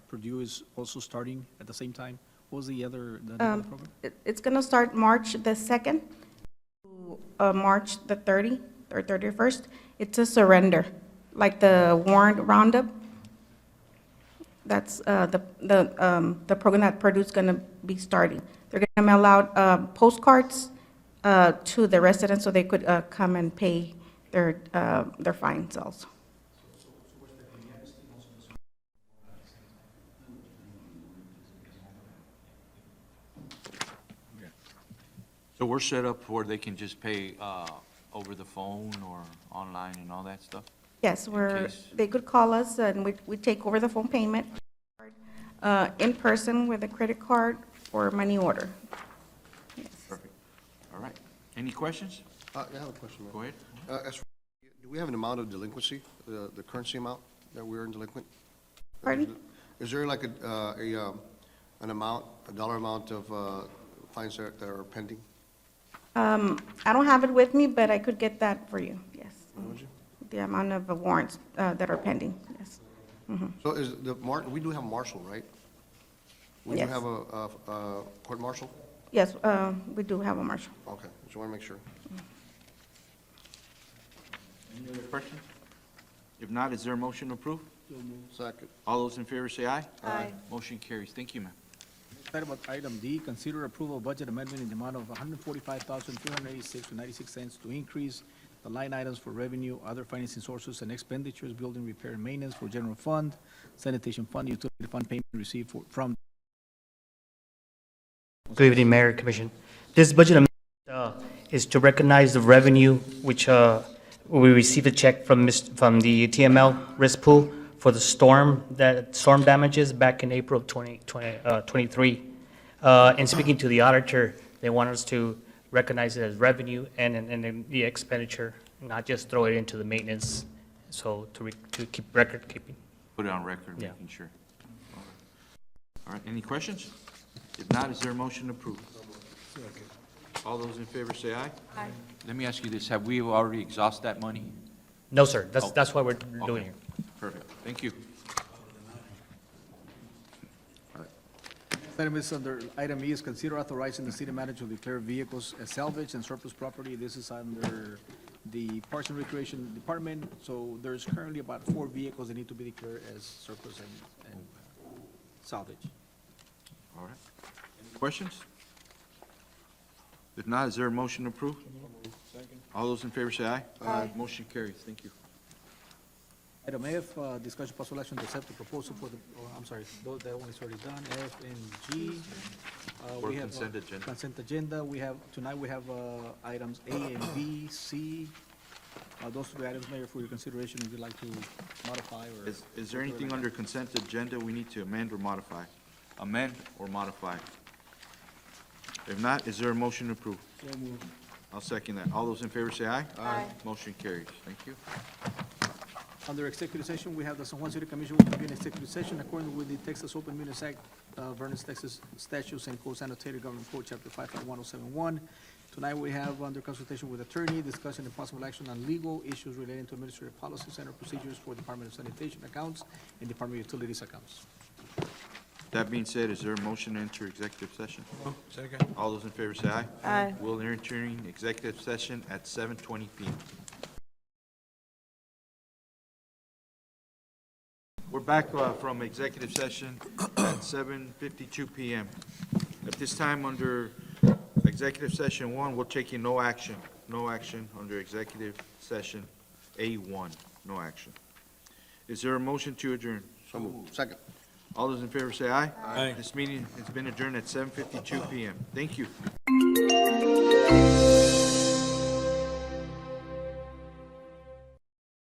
Speaker 2: Purdue is also starting at the same time. What was the other program?
Speaker 4: It's going to start March the 2nd to March the 30th or 31st. It's a surrender, like the warrant roundup. That's the program that Purdue's going to be starting. They're going to mail out postcards to the residents so they could come and pay their fines also.
Speaker 1: So we're set up where they can just pay over the phone or online and all that stuff?
Speaker 4: Yes,
Speaker 1: case-
Speaker 4: they could call us and we take over the phone payment in person with a credit card or money order. Yes.
Speaker 1: Perfect. All right. Any questions?
Speaker 5: I have a question, Mayor.
Speaker 1: Go ahead.
Speaker 5: Do we have an amount of delinquency, the currency amount that we're in delinquent?
Speaker 4: Pardon?
Speaker 5: Is there like an amount, a dollar amount of fines that are pending?
Speaker 4: I don't have it with me, but I could get that for you, yes.
Speaker 5: Would you?
Speaker 4: The amount of warrants that are pending, yes.
Speaker 5: So is we do have marshal, right? We do
Speaker 4: Yes.
Speaker 5: have a court martial?
Speaker 4: Yes, we do have a marshal.
Speaker 5: Okay, just want to make sure.
Speaker 1: Any other questions? If not, is there a motion to approve?
Speaker 5: Second.
Speaker 1: All those in favor say aye.
Speaker 4: Aye.
Speaker 1: Motion carries. Thank you, ma'am.
Speaker 2: Item D, consider approval of budget amendment in the amount of $145,286.96 to increase the line items for revenue, other financing sources and expenditures, building repair and maintenance for general fund, sanitation fund, utility fund payment received from.
Speaker 16: Good evening, Mayor and Commission. This budget amendment is to recognize the revenue which we received a check from the TML risk pool for the storm damages back in April of 2023. And speaking to the auditor, they want us to recognize it as revenue and then the expenditure, not just throw it into the maintenance. So to keep record keeping.
Speaker 1: Put it on record,
Speaker 16: Yeah.
Speaker 1: making sure. All right, any questions? If not, is there a motion to approve? All those in favor say aye.
Speaker 4: Aye.
Speaker 1: Let me ask you this, have we already exhausted that money?
Speaker 16: No, sir,
Speaker 1: Oh.
Speaker 16: that's what we're doing
Speaker 1: Okay.
Speaker 16: here.
Speaker 1: Perfect, thank you.
Speaker 2: Item is under, item E is consider authorizing the city manager to declare vehicles as salvage and surplus property. This is under the Parks and Recreation Department. So there's currently about 4 vehicles that need to be declared as surplus and salvage.
Speaker 1: All right. Any questions? If not, is there a motion to approve? All those in favor say aye.
Speaker 4: Aye.
Speaker 1: Motion carries. Thank you.
Speaker 2: Item F, discussion possible action to accept the proposal for the, I'm sorry, that one is already done, F and G.
Speaker 1: Or
Speaker 2: We have,
Speaker 1: consent agenda.
Speaker 2: Consent agenda, tonight we have items A and B, C. Those three items, Mayor, for your consideration, if you'd like to modify or.
Speaker 1: Is there anything under consent agenda we need to amend or modify? Amend or modify? If not, is there a motion to approve?
Speaker 2: So moved.
Speaker 1: I'll second that. All those in favor say aye.
Speaker 4: Aye.
Speaker 1: Motion carries. Thank you.
Speaker 2: Under executive session, we have the San Juan City Commission will convene executive session according with the Texas Open Meetings Act, Vernon's Texas statutes and Code Annotated Government Code, Chapter 551071. Tonight, we have under consultation with attorney, discussion and possible action on legal issues relating to administrative policies and procedures for Department of Sanitation accounts and Department of Utilities accounts.
Speaker 1: That being said, is there a motion to enter executive session?
Speaker 6: Second.
Speaker 1: All those in favor say aye.
Speaker 4: Aye.
Speaker 1: We'll enter executive session at 7:20 p.m. We're back from executive session at 7:52 p.m. At this time, under executive session 1, we're taking no action. No action under executive session A1. No action. Is there a motion to adjourn?
Speaker 5: So moved. Second.
Speaker 1: All those in favor say aye.
Speaker 6: Aye.
Speaker 1: This meeting has been adjourned at 7:52 p.m. Thank you.